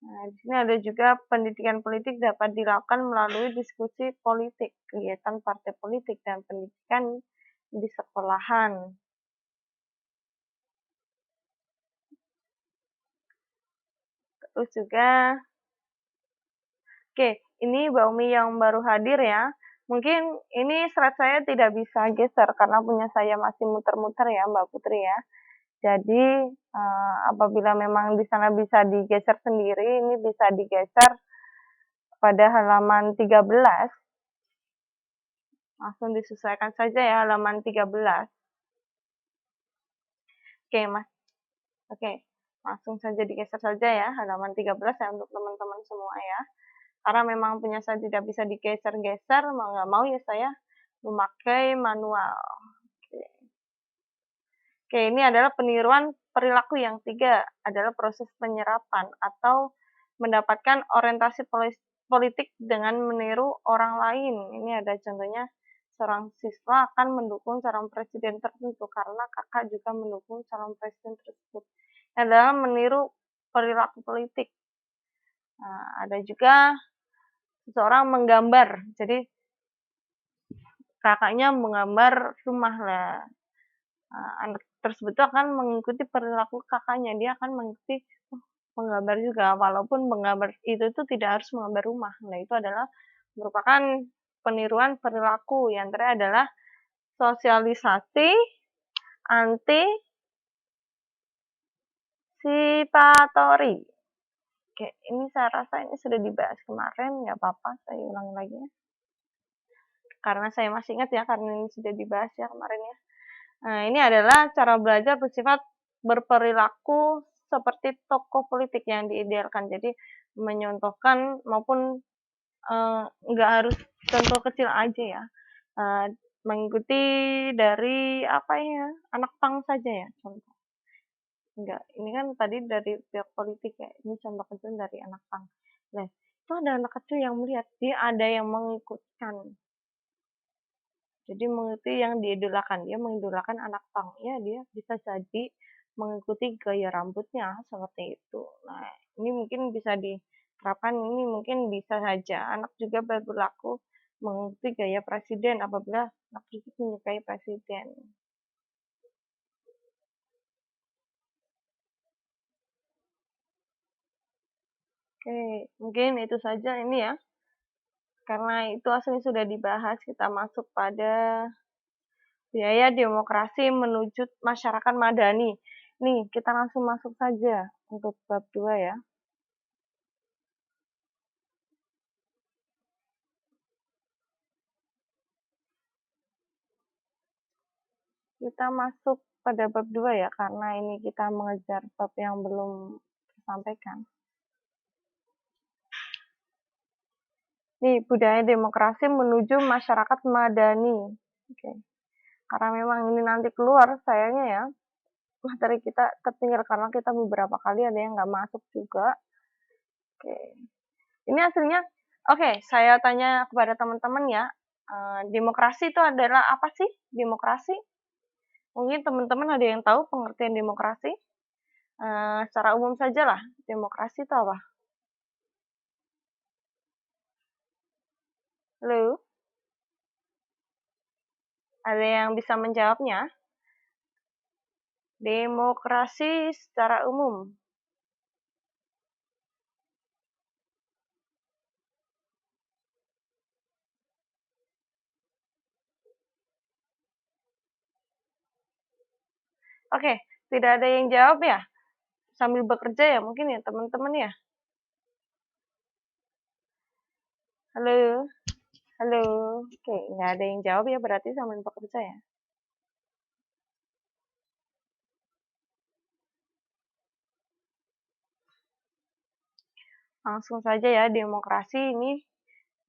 Nah, di sini ada juga pendidikan politik dapat dilakukan melalui diskusi politik, kegiatan partai politik, dan pendidikan di sekolahan. Terus juga, oke, ini Mbak Umi yang baru hadir ya. Mungkin ini slide saya tidak bisa geser karena punya saya masih muter-muter ya Mbak Putri ya. Jadi apabila memang di sana bisa digeser sendiri, ini bisa digeser pada halaman 13. Langsung disesuaikan saja ya halaman 13. Oke, Mas. Oke, langsung saja digeser saja ya halaman 13 ya untuk teman-teman semua ya. Karena memang punya saya tidak bisa digeser-geser, mau nggak mau ya saya memakai manual. Oke. Oke, ini adalah peniruan perilaku yang tiga, adalah proses penyerapan atau mendapatkan orientasi politik dengan meniru orang lain. Ini ada contohnya, seorang siswa akan mendukung calon presiden tertentu karena kakak juga mendukung calon presiden tersebut. Ini adalah meniru perilaku politik. Nah, ada juga seseorang menggambar, jadi kakaknya menggambar rumah lah. Anak tersebut akan mengikuti perilaku kakaknya, dia akan mengikuti menggambar juga, walaupun menggambar itu tidak harus menggambar rumah. Nah, itu adalah merupakan peniruan perilaku, yang terakhir adalah sosialisasi antisipatory. Oke, ini saya rasa ini sudah dibahas kemarin, nggak apa-apa, saya ulang lagi ya. Karena saya masih ingat ya, karena ini sudah dibahas ya kemarin ya. Nah, ini adalah cara belajar bersifat berperilaku seperti tokoh politik yang diidealkan. Jadi, menyontohkan maupun nggak harus contoh kecil aja ya. Mengikuti dari apa ya, anak pang saja ya contoh. Enggak, ini kan tadi dari pihak politik ya, ini contoh kecil dari anak pang. Nah, itu ada anak kecil yang melihat, dia ada yang mengikutkan. Jadi mengikuti yang diidolakan, dia mengidolakan anak pang. Ya, dia bisa jadi mengikuti gaya rambutnya seperti itu. Nah, ini mungkin bisa diterapkan, ini mungkin bisa saja anak juga berlaku mengikuti gaya presiden apabila anak itu menyukai presiden. Oke, mungkin itu saja ini ya. Karena itu aslinya sudah dibahas, kita masuk pada biaya demokrasi menuju masyarakat madani. Nih, kita langsung masuk saja untuk bab 2 ya. Kita masuk pada bab 2 ya, karena ini kita mengejar bab yang belum tersampaikan. Nih, budaya demokrasi menuju masyarakat madani. Oke. Karena memang ini nanti keluar, sayangnya ya, materi kita tertinggal karena kita beberapa kali ada yang nggak masuk juga. Oke. Ini hasilnya, oke, saya tanya kepada teman-teman ya, demokrasi itu adalah apa sih? Demokrasi? Mungkin teman-teman ada yang tahu pengertian demokrasi? Secara umum saja lah, demokrasi itu apa? Halo? Ada yang bisa menjawabnya? Demokrasi secara umum. Oke, tidak ada yang jawab ya? Sambil bekerja ya mungkin ya teman-teman ya? Halo? Halo? Oke, nggak ada yang jawab ya berarti sambil bekerja ya? Langsung saja ya, demokrasi ini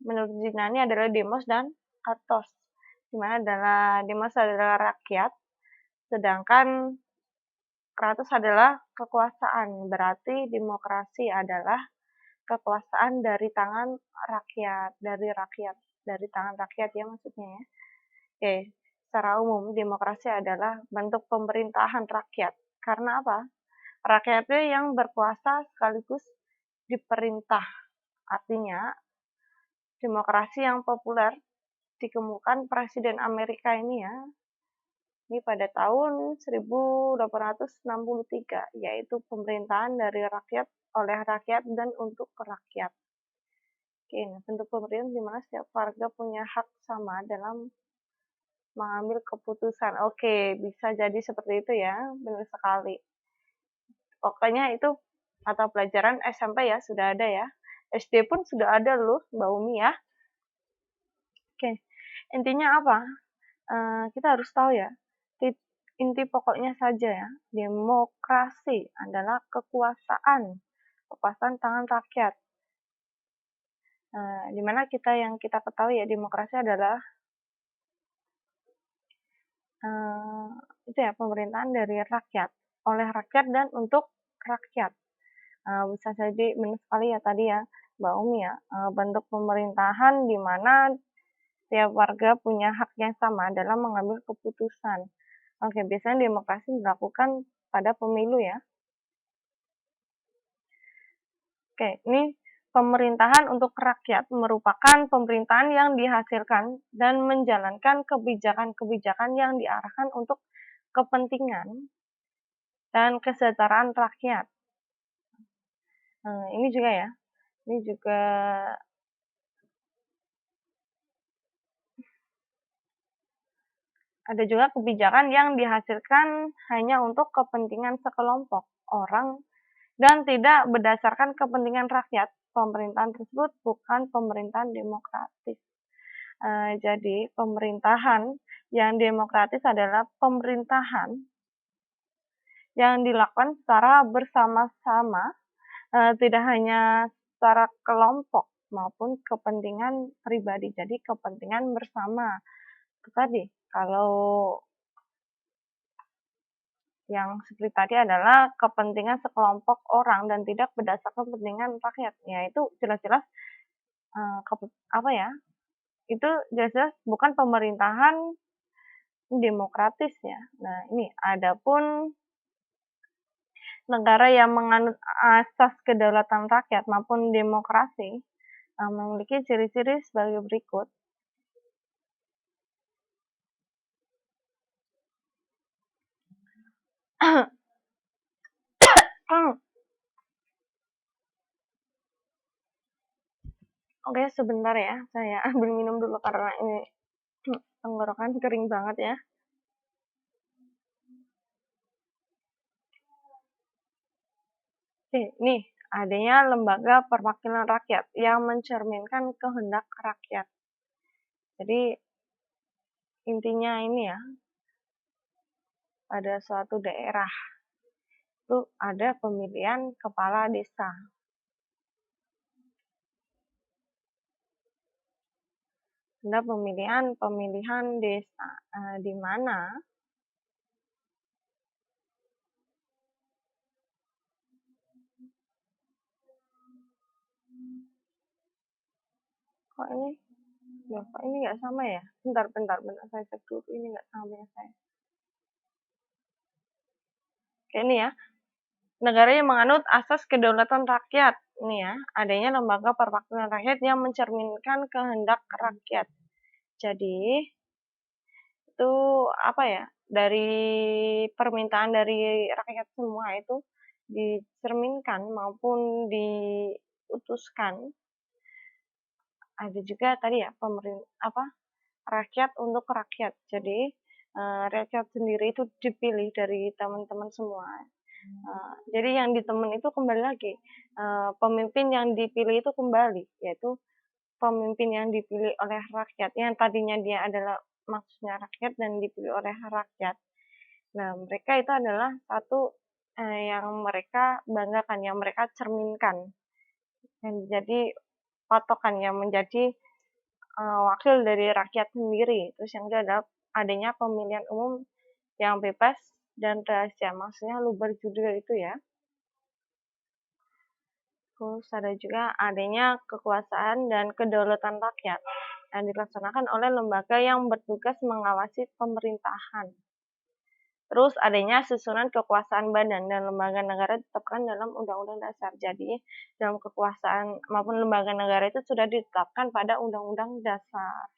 menurut Yunani adalah demos dan kratos. Dimana adalah demos adalah rakyat, sedangkan kratos adalah kekuasaan. Berarti demokrasi adalah kekuasaan dari tangan rakyat, dari tangan rakyat ya maksudnya ya. Oke, secara umum demokrasi adalah bentuk pemerintahan rakyat. Karena apa? Rakyatnya yang berkuasa sekaligus diperintah. Artinya, demokrasi yang populer dikemukakan Presiden Amerika ini ya, ini pada tahun 1863, yaitu pemerintahan dari rakyat, oleh rakyat, dan untuk rakyat. Oke, nah, bentuk pemerintahan di mana setiap warga punya hak sama dalam mengambil keputusan. Oke, bisa jadi seperti itu ya, benar sekali. Pokoknya itu mata pelajaran SMP ya, sudah ada ya. SD pun sudah ada loh, Mbak Umi ya. Oke, intinya apa? Kita harus tahu ya, inti pokoknya saja ya, demokrasi adalah kekuasaan tangan rakyat. Di mana yang kita ketahui ya, demokrasi adalah itu ya, pemerintahan dari rakyat, oleh rakyat, dan untuk rakyat. Bisa jadi benar sekali ya tadi ya, Mbak Umi ya, bentuk pemerintahan di mana setiap warga punya hak yang sama dalam mengambil keputusan. Oke, biasanya demokrasi dilakukan pada pemilu ya. Oke, ini pemerintahan untuk rakyat merupakan pemerintahan yang dihasilkan dan menjalankan kebijakan-kebijakan yang diarahkan untuk kepentingan dan kesejahteraan rakyat. Ini juga ya, ini juga ada juga kebijakan yang dihasilkan hanya untuk kepentingan sekelompok orang dan tidak berdasarkan kepentingan rakyat. Pemerintahan tersebut bukan pemerintahan demokratis. Jadi pemerintahan yang demokratis adalah pemerintahan yang dilakukan secara bersama-sama, tidak hanya secara kelompok maupun kepentingan pribadi. Jadi kepentingan bersama. Itu tadi, kalau yang seperti tadi adalah kepentingan sekelompok orang dan tidak berdasarkan kepentingan rakyat. Ya itu jelas-jelas apa ya? Itu jelas-jelas bukan pemerintahan demokratis ya. Nah, ini adapun negara yang menganut asas kedaulatan rakyat maupun demokrasi memiliki ciri-ciri sebagai berikut. Oke, sebentar ya, saya ambil minum dulu karena ini tenggorokan kering banget ya. Oke, nih adanya lembaga perwakilan rakyat yang mencerminkan kehendak rakyat. Jadi intinya ini ya, pada suatu daerah itu ada pemilihan kepala desa. Ada pemilihan desa di mana kok ini nggak sama ya? Bentar, saya cek dulu, ini nggak sama ya saya. Oke, ini ya, negara yang menganut asas kedaulatan rakyat. Ini ya, adanya lembaga perwakilan rakyat yang mencerminkan kehendak rakyat. Jadi, itu apa ya, dari permintaan dari rakyat semua itu dicerminkan maupun diutuskan. Ada juga tadi ya, rakyat untuk rakyat. Jadi, rakyat sendiri itu dipilih dari teman-teman semua. Jadi yang di teman itu kembali lagi, pemimpin yang dipilih itu kembali, yaitu pemimpin yang dipilih oleh rakyat, yang tadinya dia adalah maksudnya rakyat dan dipilih oleh rakyat. Nah, mereka itu adalah satu yang mereka banggakan, yang mereka cerminkan, dan jadi patokan yang menjadi wakil dari rakyat sendiri. Terus yang kedua adalah adanya pemilihan umum yang bebas dan rahasia, maksudnya luber judul itu ya. Terus ada juga adanya kekuasaan dan kedaulatan rakyat yang dilaksanakan oleh lembaga yang bertugas mengawasi pemerintahan. Terus adanya susunan kekuasaan badan dan lembaga negara ditetapkan dalam Undang-Undang Dasar. Jadi, dalam kekuasaan maupun lembaga negara itu sudah ditetapkan pada Undang-Undang Dasar.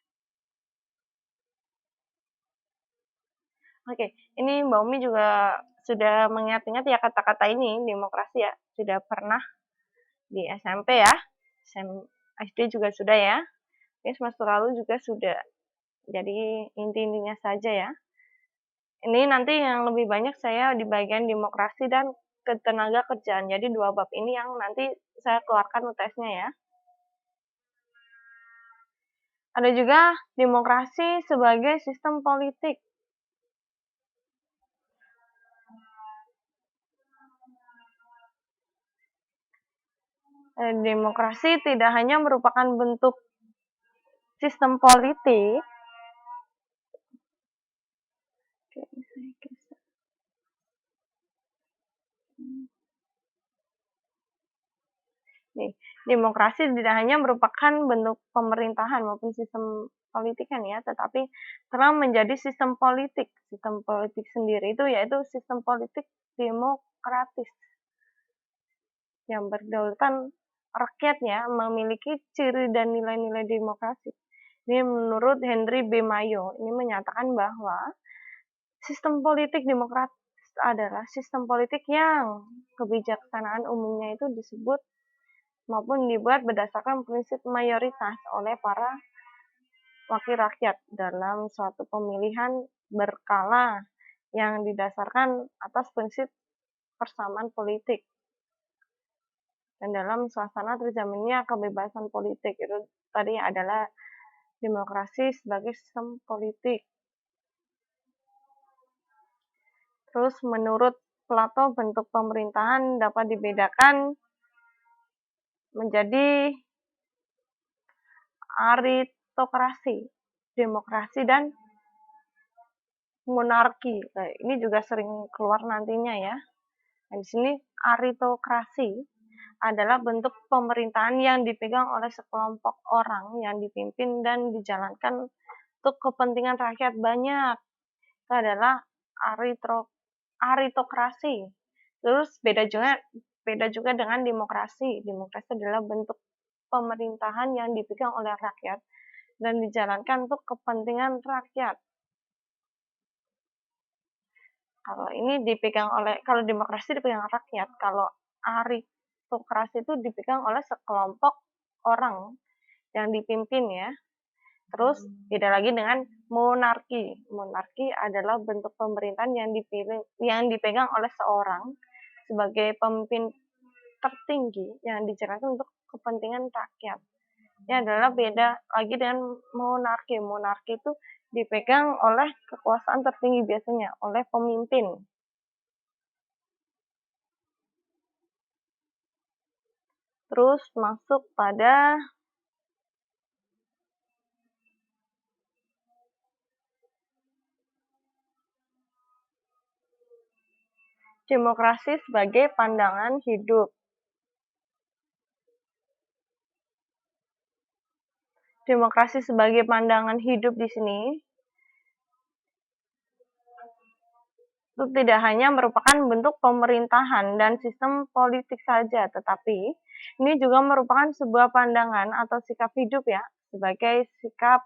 Oke, ini Mbak Umi juga sudah mengingat-ingat ya kata-kata ini, demokrasi ya. Sudah pernah di SMP ya, SD juga sudah ya. Ini semester lalu juga sudah. Jadi inti-intinya saja ya. Ini nanti yang lebih banyak saya di bagian demokrasi dan ketenaga kerjaan. Jadi 2 bab ini yang nanti saya keluarkan UTS-nya ya. Ada juga demokrasi sebagai sistem politik. Demokrasi tidak hanya merupakan bentuk sistem politik. Nih, demokrasi tidak hanya merupakan bentuk pemerintahan maupun sistem politik kan ya, tetapi telah menjadi sistem politik. Sistem politik sendiri itu yaitu sistem politik demokratis yang berdaulatkan rakyatnya memiliki ciri dan nilai-nilai demokrasi. Ini menurut Henry B. Mayo, ini menyatakan bahwa sistem politik demokratis adalah sistem politik yang kebijaksanaan umumnya itu disebut maupun dibuat berdasarkan prinsip mayoritas oleh para wakil rakyat dalam suatu pemilihan berkala yang didasarkan atas prinsip persamaan politik dan dalam suasana terjaminnya kebebasan politik. Itu tadi adalah demokrasi sebagai sistem politik. Terus menurut Plato bentuk pemerintahan dapat dibedakan menjadi aritokrasi, demokrasi, dan monarki. Nah, ini juga sering keluar nantinya ya. Nah, di sini aritokrasi adalah bentuk pemerintahan yang dipegang oleh sekelompok orang yang dipimpin dan dijalankan untuk kepentingan rakyat banyak. Itu adalah aritokrasi. Terus beda juga dengan demokrasi. Demokrasi adalah bentuk pemerintahan yang dipegang oleh rakyat dan dijalankan untuk kepentingan rakyat. Kalau demokrasi dipegang rakyat, kalau aritokrasi itu dipegang oleh sekelompok orang yang dipimpin ya. Terus beda lagi dengan monarki. Monarki adalah bentuk pemerintahan yang dipegang oleh seorang sebagai pemimpin tertinggi yang dijalankan untuk kepentingan rakyat. Ini adalah beda lagi dengan monarki. Monarki itu dipegang oleh kekuasaan tertinggi biasanya oleh pemimpin. Terus masuk pada demokrasi sebagai pandangan hidup. Demokrasi sebagai pandangan hidup di sini itu tidak hanya merupakan bentuk pemerintahan dan sistem politik saja, tetapi ini juga merupakan sebuah pandangan atau sikap hidup ya, sebagai sikap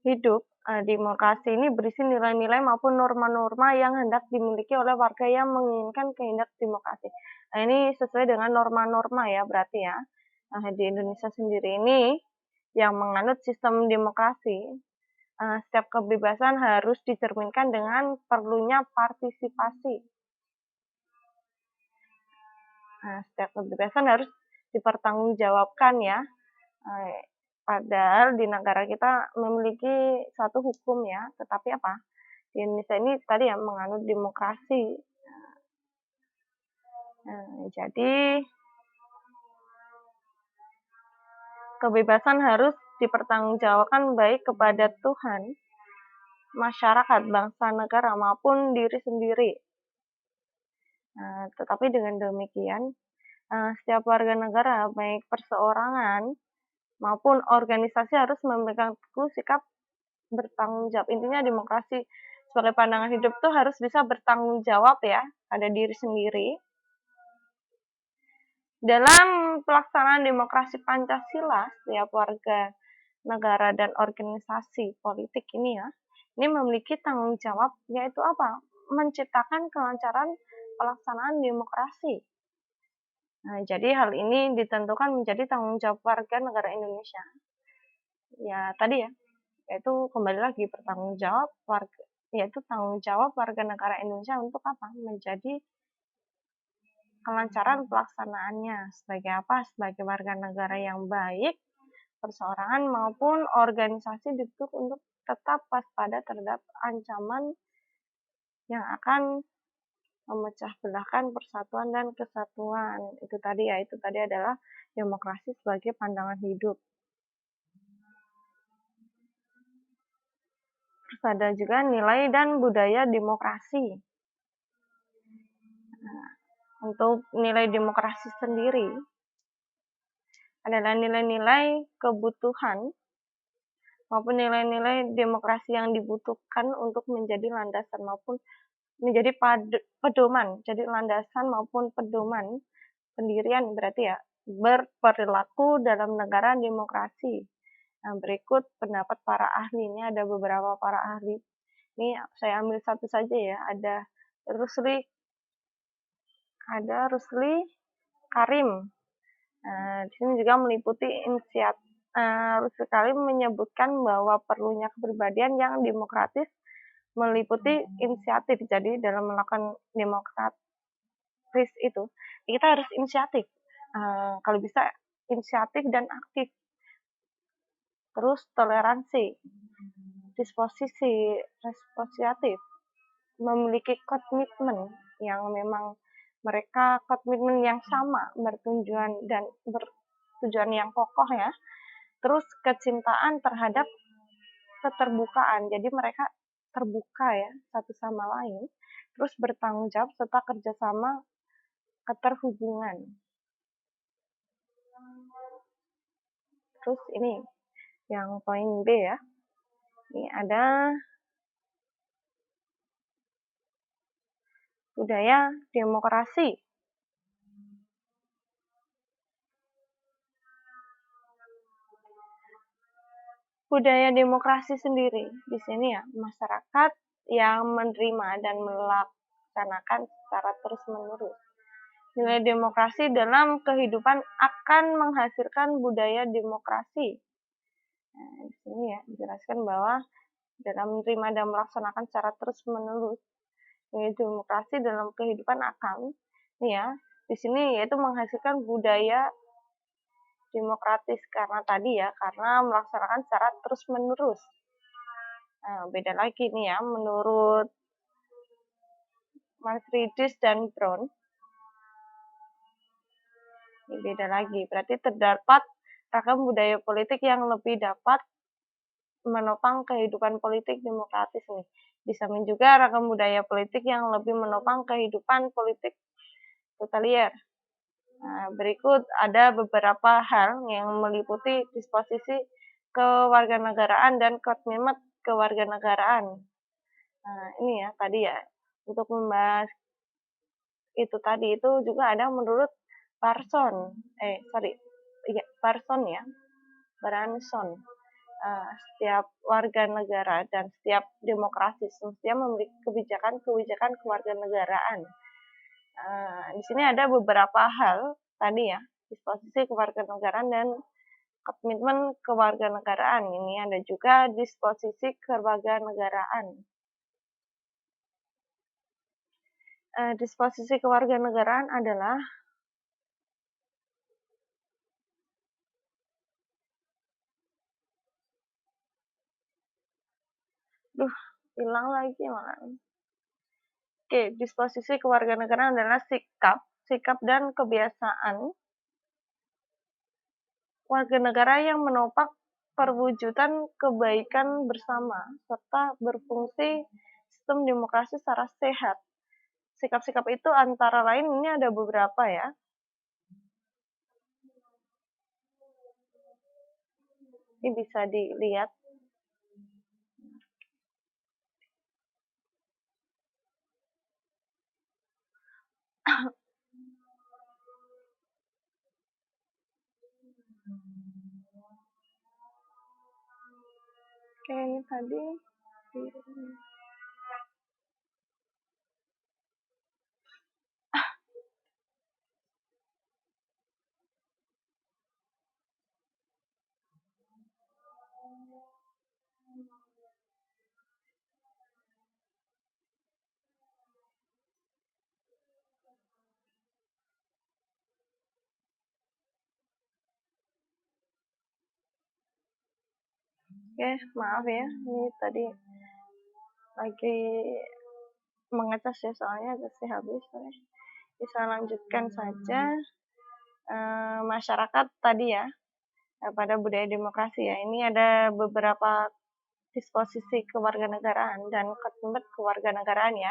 hidup. Demokrasi ini berisi nilai-nilai maupun norma-norma yang hendak dimiliki oleh warga yang menginginkan kehendak demokrasi. Nah, ini sesuai dengan norma-norma ya berarti ya. Nah, di Indonesia sendiri ini yang menganut sistem demokrasi, setiap kebebasan harus dicerminkan dengan perlunya partisipasi. Nah, setiap kebebasan harus dipertanggungjawabkan ya. Padahal di negara kita memiliki satu hukum ya, tetapi apa? Di Indonesia ini tadi ya menganut demokrasi. Jadi kebebasan harus dipertanggungjawabkan baik kepada Tuhan, masyarakat, bangsa, negara maupun diri sendiri. Tetapi dengan demikian, setiap warga negara baik perseorangan maupun organisasi harus memegang teguh sikap bertanggung jawab. Intinya demokrasi sebagai pandangan hidup tuh harus bisa bertanggung jawab ya pada diri sendiri. Dalam pelaksanaan demokrasi Pancasila, setiap warga negara dan organisasi politik ini ya, ini memiliki tanggung jawab yaitu apa? Menciptakan kelancaran pelaksanaan demokrasi. Nah, jadi hal ini ditentukan menjadi tanggung jawab warga negara Indonesia. Ya, tadi ya, yaitu kembali lagi bertanggung jawab warga, yaitu tanggung jawab warga negara Indonesia untuk apa? Menjadi kelancaran pelaksanaannya. Sebagai apa? Sebagai warga negara yang baik, perseorangan maupun organisasi dituntut untuk tetap waspada terhadap ancaman yang akan memecah belahkan persatuan dan kesatuan. Itu tadi ya, itu tadi adalah demokrasi sebagai pandangan hidup. Terus ada juga nilai dan budaya demokrasi. Nah, untuk nilai demokrasi sendiri adalah nilai-nilai kebutuhan maupun nilai-nilai demokrasi yang dibutuhkan untuk menjadi landasan maupun menjadi pedoman, jadi landasan maupun pedoman pendirian berarti ya berperilaku dalam negara demokrasi. Nah, berikut pendapat para ahli. Ini ada beberapa para ahli. Ini saya ambil satu saja ya. Rusli Karim. Di sini juga meliputi Rusli Karim menyebutkan bahwa perlunya kepribadian yang demokratis meliputi inisiatif. Jadi dalam melakukan demokratis itu kita harus inisiatif. Kalau bisa inisiatif dan aktif. Terus toleransi, disposisi, responsif, memiliki komitmen yang memang mereka komitmen yang sama, bertujuan yang kokoh ya. Terus kecintaan terhadap keterbukaan, jadi mereka terbuka ya satu sama lain. Terus bertanggung jawab serta kerjasama keterhubungan. Terus ini yang poin B ya. Ini ada budaya demokrasi. Budaya demokrasi sendiri di sini ya, masyarakat yang menerima dan melaksanakan secara terus-menerus. Nilai demokrasi dalam kehidupan akan menghasilkan budaya demokrasi. Nah, di sini ya dijelaskan bahwa dalam menerima dan melaksanakan secara terus-menerus, nilai demokrasi dalam kehidupan akan, nih ya, di sini yaitu menghasilkan budaya demokratis karena melaksanakan secara terus-menerus. Nah, beda lagi nih ya, menurut Manfredis dan Brown, ini beda lagi. Berarti terdapat ragam budaya politik yang lebih dapat menopang kehidupan politik demokratis nih. Disamping juga ragam budaya politik yang lebih menopang kehidupan politik totaliter. Nah, berikut ada beberapa hal yang meliputi disposisi kewarganegaraan dan komitmen kewarganegaraan. Nah, ini ya tadi ya. Untuk membahas itu tadi itu juga ada menurut Parson ya, Baranson. Setiap warga negara dan setiap demokrasi semestinya memiliki kebijakan kewarganegaraan. Di sini ada beberapa hal tadi ya, disposisi kewarganegaraan dan komitmen kewarganegaraan. Ini ada juga disposisi kewarganegaraan. Disposisi kewarganegaraan adalah hilang lagi malah. Oke, disposisi kewarganegaraan adalah sikap dan kebiasaan warga negara yang menopang perwujudan kebaikan bersama serta berfungsi sistem demokrasi secara sehat. Sikap-sikap itu antara lain ini ada beberapa ya. Ini bisa dilihat. Oke, ini tadi. Oke, maaf ya, ini tadi lagi mengecas ya, soalnya gasnya habis. Bisa lanjutkan saja. Masyarakat tadi ya, pada budaya demokrasi ya. Ini ada beberapa disposisi kewarganegaraan dan komitmen kewarganegaraan ya.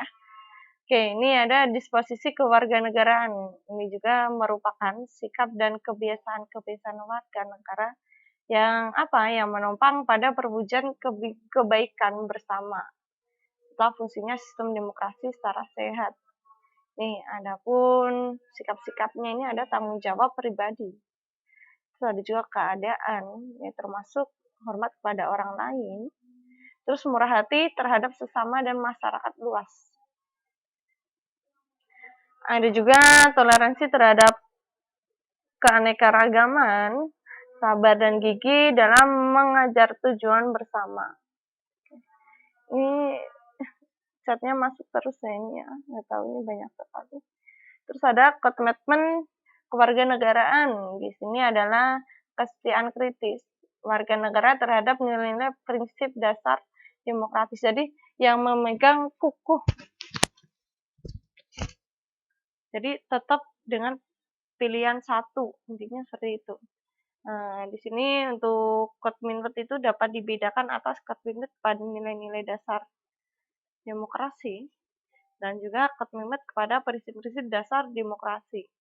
Oke, ini ada disposisi kewarganegaraan. Ini juga merupakan sikap dan kebiasaan-kebiasaan warga negara yang menopang pada perwujudan kebaikan bersama. Setelah fungsinya sistem demokrasi secara sehat. Nih, adapun sikap-sikapnya ini ada tanggung jawab pribadi. Terus ada juga keadaan, ya termasuk hormat kepada orang lain. Terus murah hati terhadap sesama dan masyarakat luas. Ada juga toleransi terhadap keanekaragaman, sabar dan gigih dalam mengajar tujuan bersama. Ini chatnya masuk terus ya ini ya, nggak tahu ini banyak sekali. Terus ada komitmen kewarganegaraan. Di sini adalah kesetiaan kritis warga negara terhadap nilai-nilai prinsip dasar demokratis. Jadi yang memegang kukuh. Jadi tetap dengan pilihan satu, intinya seperti itu. Di sini untuk komitmen itu dapat dibedakan atas komitmen pada nilai-nilai dasar demokrasi dan juga komitmen kepada prinsip-prinsip dasar demokrasi.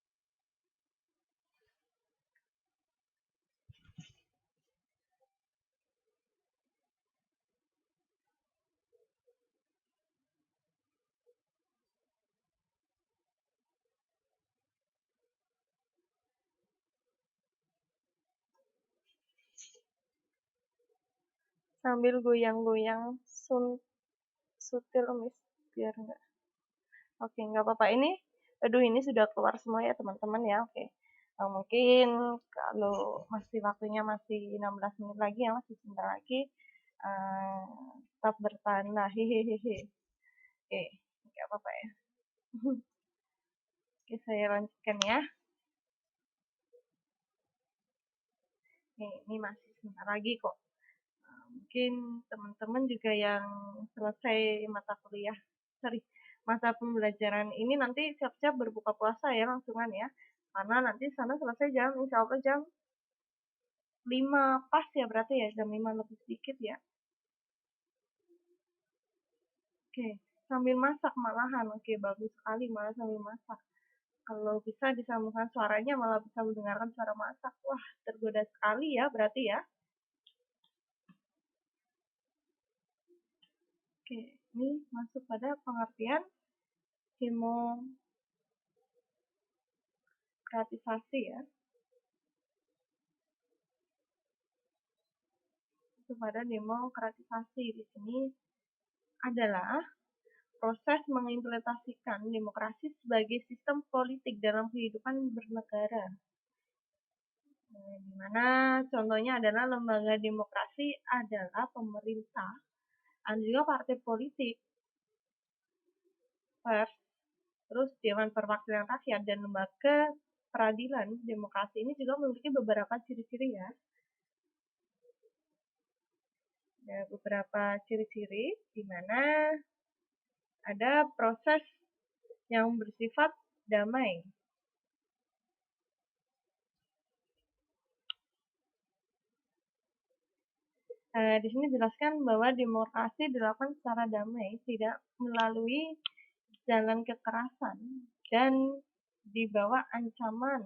Sambil goyang-goyang sutil Miss, biar enggak. Oke, nggak apa-apa. Ini sudah keluar semua ya teman-teman ya. Oke. Mungkin kalau waktunya masih 16 menit lagi ya, masih sebentar lagi. Tetap bertahan lah. Hehehe. Oke, nggak apa-apa ya. Oke, saya lanjutkan ya. Ini masih sebentar lagi kok. Mungkin teman-teman juga yang selesai masa pembelajaran ini nanti siap-siap berbuka puasa ya langsungan ya. Karena nanti sana selesai insya Allah jam 5 pas ya, berarti ya jam 5 lebih sedikit ya. Oke, sambil masak malahan. Oke, bagus sekali malah sambil masak. Kalau bisa disambungkan suaranya malah bisa mendengarkan suara masak. Wah, tergoda sekali ya berarti ya. Oke, ini masuk pada pengertian demokratisasi ya. Kepada demokratisasi di sini adalah proses mengimplementasikan demokrasi sebagai sistem politik dalam kehidupan bernegara. Di mana contohnya adalah lembaga demokrasi adalah pemerintah dan juga partai politik, pers, terus Dewan Perwakilan Rakyat dan lembaga peradilan demokrasi ini juga memiliki beberapa ciri-ciri ya. Ada beberapa ciri-ciri di mana ada proses yang bersifat damai. Di sini dijelaskan bahwa demokrasi dilakukan secara damai, tidak melalui jalan kekerasan dan di bawah ancaman.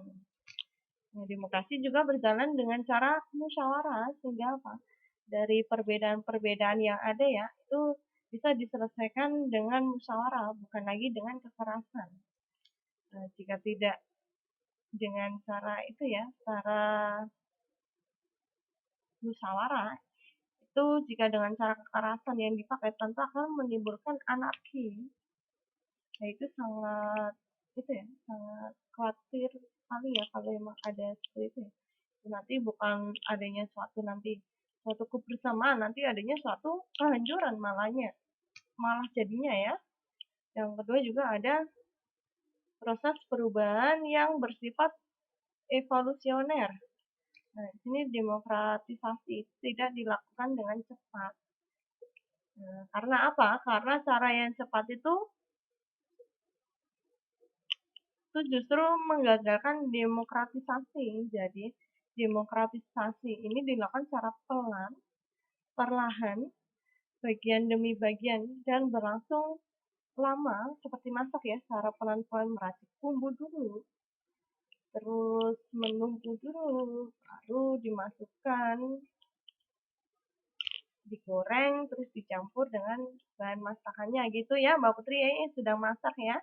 Nah, demokrasi juga berjalan dengan cara musyawarah sehingga apa? Dari perbedaan-perbedaan yang ada ya, itu bisa diselesaikan dengan musyawarah, bukan lagi dengan kekerasan. Jika tidak dengan cara itu ya, cara musyawarah, itu jika dengan cara kekerasan yang dipakai tentu akan menimbulkan anarki. Nah, itu sangat sangat khawatir sekali ya kalau memang ada seperti itu ya. Nanti bukan adanya suatu kebersamaan, nanti adanya suatu kehancuran malah jadinya ya. Yang kedua juga ada proses perubahan yang bersifat evolusioner. Nah, di sini demokratisasi tidak dilakukan dengan cepat. Nah, karena apa? Karena cara yang cepat itu justru menggagalkan demokratisasi. Jadi, demokratisasi ini dilakukan secara pelan, perlahan, bagian demi bagian, dan berlangsung lama, seperti masak ya, secara pelan-pelan meracik bumbu dulu, terus menunggu dulu, baru dimasukkan, digoreng, terus dicampur dengan bahan masakannya gitu ya Mbak Putri ya, ini sedang masak ya.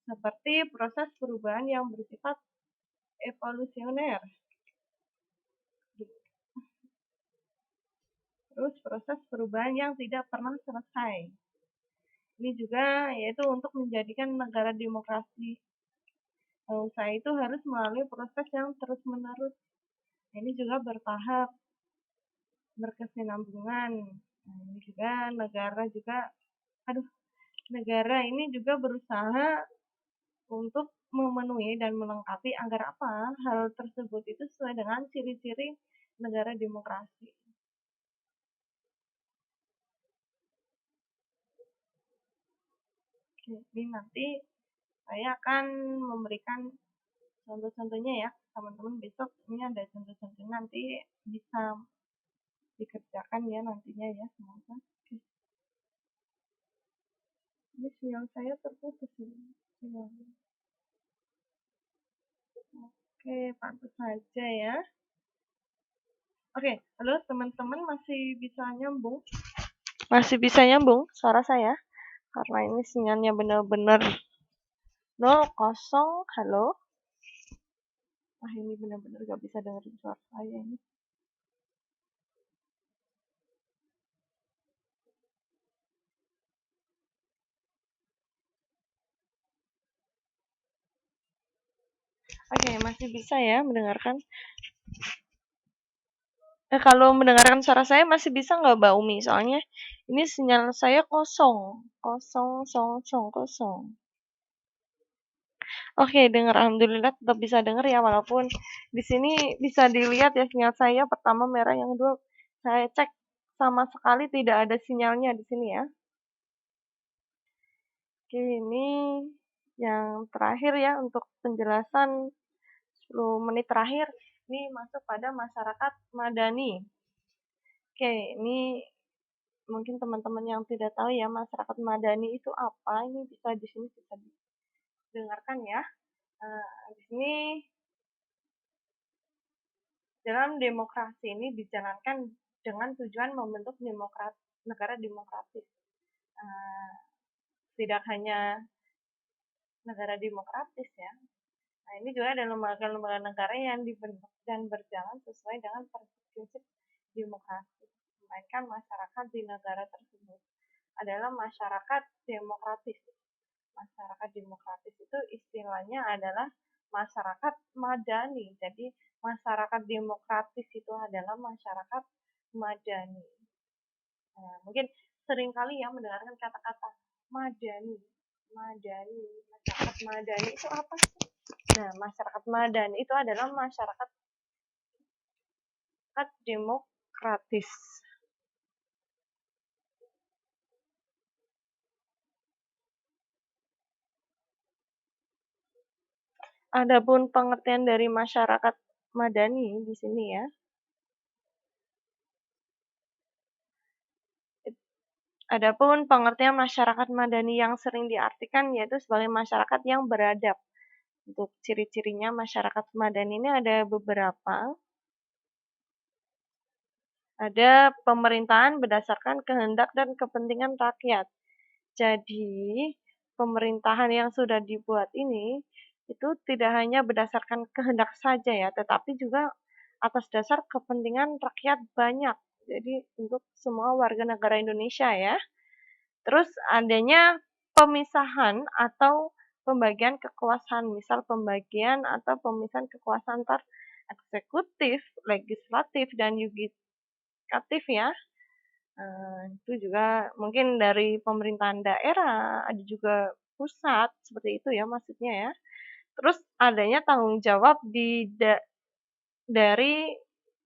Seperti proses perubahan yang bersifat evolusioner. Terus proses perubahan yang tidak pernah selesai. Ini juga yaitu untuk menjadikan negara demokrasi. Usaha itu harus melalui proses yang terus-menerus. Ini juga bertahap, berkesinambungan. Nah, ini juga negara ini juga berusaha untuk memenuhi dan melengkapi agar apa? Hal tersebut itu sesuai dengan ciri-ciri negara demokrasi. Jadi nanti saya akan memberikan contoh-contohnya ya, teman-teman besok ini ada contoh-contoh nanti bisa dikerjakan ya nantinya ya semoga. Ini sinyal saya terputus ini. Oke, pantas saja ya. Oke, halo teman-teman masih bisa nyambung? Masih bisa nyambung suara saya? Karena ini sinyalnya benar-benar 0, halo? Ini benar-benar gak bisa dengerin suara saya ini. Oke, masih bisa ya mendengarkan? Kalau mendengarkan suara saya masih bisa nggak Mbak Umi? Soalnya ini sinyal saya kosong. Kosong. Oke, dengar. Alhamdulillah tetap bisa dengar ya, walaupun di sini bisa dilihat ya sinyal saya pertama merah, yang kedua saya cek sama sekali tidak ada sinyalnya di sini ya. Oke, ini yang terakhir ya untuk penjelasan 10 menit terakhir. Ini masuk pada masyarakat madani. Oke, ini mungkin teman-teman yang tidak tahu ya masyarakat madani itu apa, ini bisa di sini bisa didengarkan ya. Di sini dalam demokrasi ini dijalankan dengan tujuan membentuk negara demokratis. Tidak hanya negara demokratis ya. Nah, ini juga ada lembaga-lembaga negara yang dibentuk dan berjalan sesuai dengan prinsip demokrasi. Melainkan masyarakat di negara tersebut adalah masyarakat demokratis. Masyarakat demokratis itu istilahnya adalah masyarakat madani. Jadi masyarakat demokratis itu adalah masyarakat madani. Nah, mungkin sering kali ya mendengarkan kata-kata madani. Masyarakat madani itu apa sih? Nah, masyarakat madani itu adalah masyarakat demokratis. Adapun pengertian dari masyarakat madani di sini ya. Adapun pengertian masyarakat madani yang sering diartikan yaitu sebagai masyarakat yang beradab. Untuk ciri-cirinya masyarakat madani ini ada beberapa. Ada pemerintahan berdasarkan kehendak dan kepentingan rakyat. Jadi, pemerintahan yang sudah dibuat ini itu tidak hanya berdasarkan kehendak saja ya, tetapi juga atas dasar kepentingan rakyat banyak. Jadi untuk semua warga negara Indonesia ya. Terus adanya pemisahan atau pembagian kekuasaan, misal pembagian atau pemisahan kekuasaan antar eksekutif, legislatif, dan yudikatif ya. Itu juga mungkin dari pemerintahan daerah, ada juga pusat, seperti itu ya maksudnya ya. Terus adanya tanggung jawab dari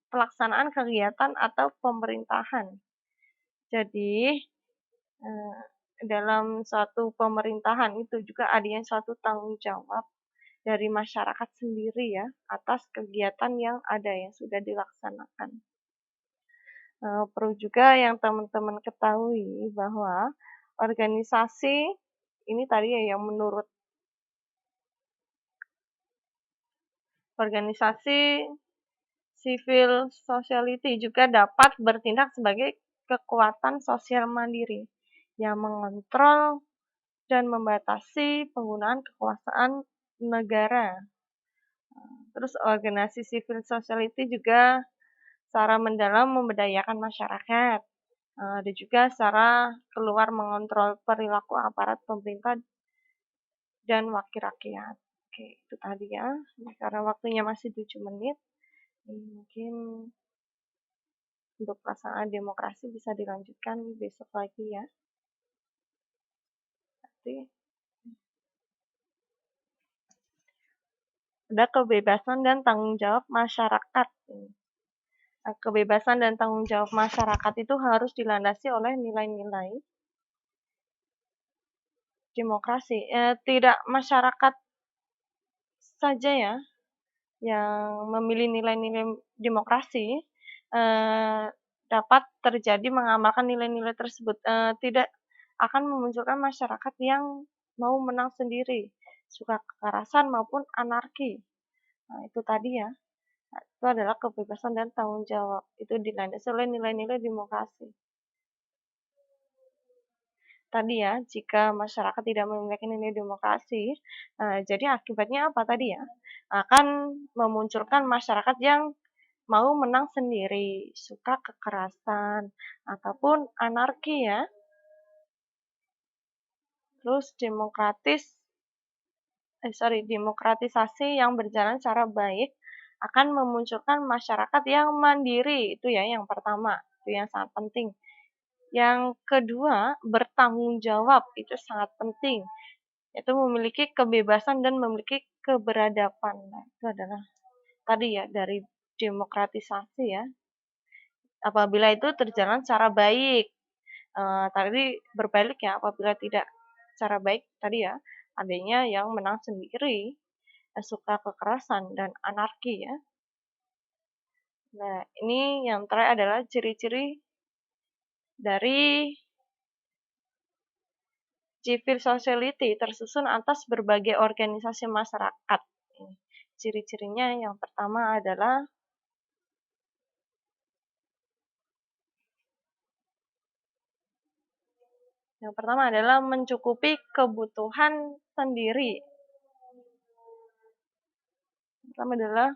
pelaksanaan kegiatan atau pemerintahan. Jadi, dalam suatu pemerintahan itu juga adanya suatu tanggung jawab dari masyarakat sendiri ya, atas kegiatan yang ada yang sudah dilaksanakan. Perlu juga yang teman-teman ketahui bahwa organisasi ini tadi ya yang menurut organisasi civil society juga dapat bertindak sebagai kekuatan sosial mandiri yang mengontrol dan membatasi penggunaan kekuasaan negara. Terus organisasi civil society juga secara mendalam memberdayakan masyarakat. Ada juga secara keluar mengontrol perilaku aparat pemerintah dan wakil rakyat. Oke, itu tadi ya. Karena waktunya masih 7 menit, mungkin untuk pelaksanaan demokrasi bisa dilanjutkan besok lagi ya. Nanti ada kebebasan dan tanggung jawab masyarakat. Kebebasan dan tanggung jawab masyarakat itu harus dilandasi oleh nilai-nilai demokrasi. Tidak masyarakat saja ya yang memilih nilai-nilai demokrasi dapat terjadi mengamalkan nilai-nilai tersebut. Tidak akan memunculkan masyarakat yang mau menang sendiri, suka kekerasan maupun anarki. Nah, itu tadi ya. Itu adalah kebebasan dan tanggung jawab. Itu dilandasi oleh nilai-nilai demokrasi. Tadi ya, jika masyarakat tidak memiliki nilai demokrasi, jadi akibatnya apa tadi ya? Akan memunculkan masyarakat yang mau menang sendiri, suka kekerasan, ataupun anarki ya. Terus demokratisasi yang berjalan secara baik akan memunculkan masyarakat yang mandiri, itu ya yang pertama, itu yang sangat penting. Yang kedua, bertanggung jawab, itu sangat penting, yaitu memiliki kebebasan dan memiliki keberadaban. Nah, itu adalah tadi ya dari demokratisasi ya. Apabila itu terjalan secara baik, tadi berbalik ya, apabila tidak secara baik tadi ya, adanya yang menang sendiri, suka kekerasan dan anarki ya. Nah, ini yang terakhir adalah ciri-ciri dari civil society tersusun atas berbagai organisasi masyarakat. Ciri-cirinya yang pertama adalah mencukupi kebutuhan sendiri. Pertama adalah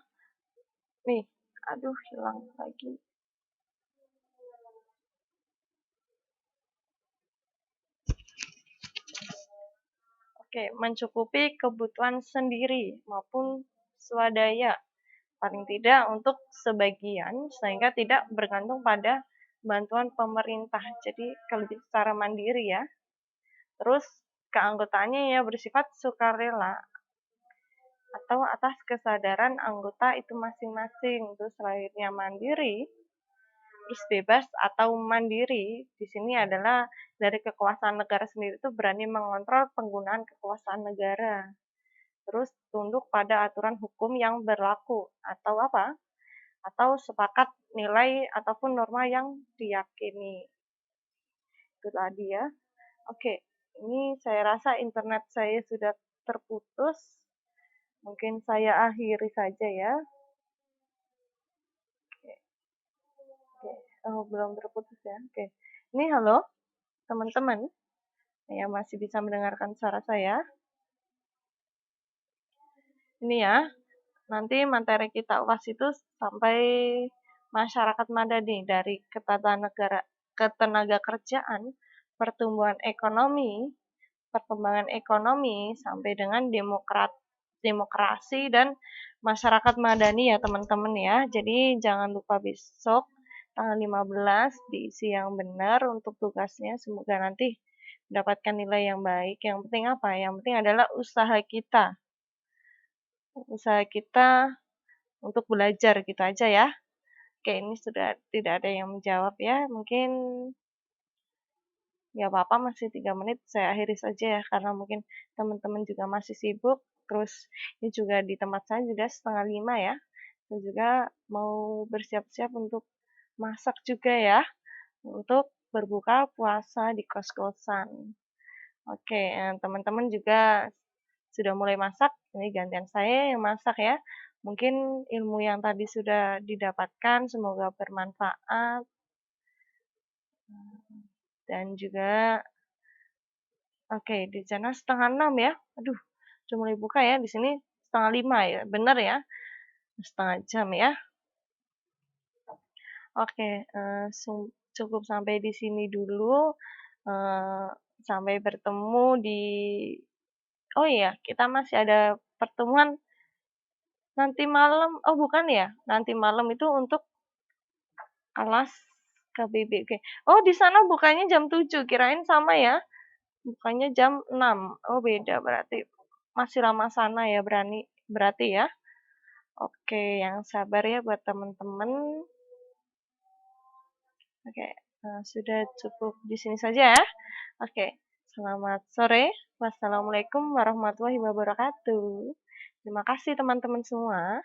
nih, aduh hilang lagi. Oke, mencukupi kebutuhan sendiri maupun swadaya, paling tidak untuk sebagian, sehingga tidak bergantung pada bantuan pemerintah. Jadi kalau secara mandiri ya. Terus keanggotaannya ya bersifat sukarela atau atas kesadaran anggota itu masing-masing. Terus selanjutnya mandiri, terus bebas atau mandiri. Di sini adalah dari kekuasaan negara sendiri itu berani mengontrol penggunaan kekuasaan negara. Terus tunduk pada aturan hukum yang berlaku atau apa? Atau sepakat nilai ataupun norma yang diyakini. Itu tadi ya. Oke, ini saya rasa internet saya sudah terputus. Mungkin saya akhiri saja ya. Oke. Oh, belum terputus ya. Oke. Ini halo teman-teman yang masih bisa mendengarkan suara saya. Ini ya. nanti materi kita UAS itu sampai masyarakat madani dari ketenaga kerjaan, pertumbuhan ekonomi, perkembangan ekonomi, sampai dengan demokrasi dan masyarakat madani ya teman-teman ya. Jadi jangan lupa besok tanggal 15 diisi yang benar untuk tugasnya. Semoga nanti mendapatkan nilai yang baik. Yang penting apa? Yang penting adalah usaha kita. Usaha kita untuk belajar gitu aja ya. Oke, ini sudah tidak ada yang menjawab ya. Mungkin ya apa-apa masih 3 menit saya akhiri saja ya karena mungkin teman-teman juga masih sibuk. Terus ini juga di tempat saya juga 4:30 ya. Dan juga mau bersiap-siap untuk masak juga ya untuk berbuka puasa di kos-kosan. Oke, teman-teman juga sudah mulai masak, ini gantian saya yang masak ya. Mungkin ilmu yang tadi sudah didapatkan semoga bermanfaat dan juga oke, di sana 5:30 ya. Aduh, sudah mulai buka ya. Di sini 4:30 ya. Benar ya? Setengah jam ya. Oke, cukup sampai di sini dulu. Sampai bertemu di oh iya, kita masih ada pertemuan nanti malam. Oh, bukan ya? Nanti malam itu untuk kelas KBB. Oke. Oh, di sana bukanya jam 7. Kirain sama ya. Bukanya jam 6. Oh, beda berarti. Masih lama sana ya berarti ya. Oke, yang sabar ya buat teman-teman. Oke, sudah cukup di sini saja ya. Oke, selamat sore. Wassalamualaikum warahmatullahi wabarakatuh. Terima kasih teman-teman semua.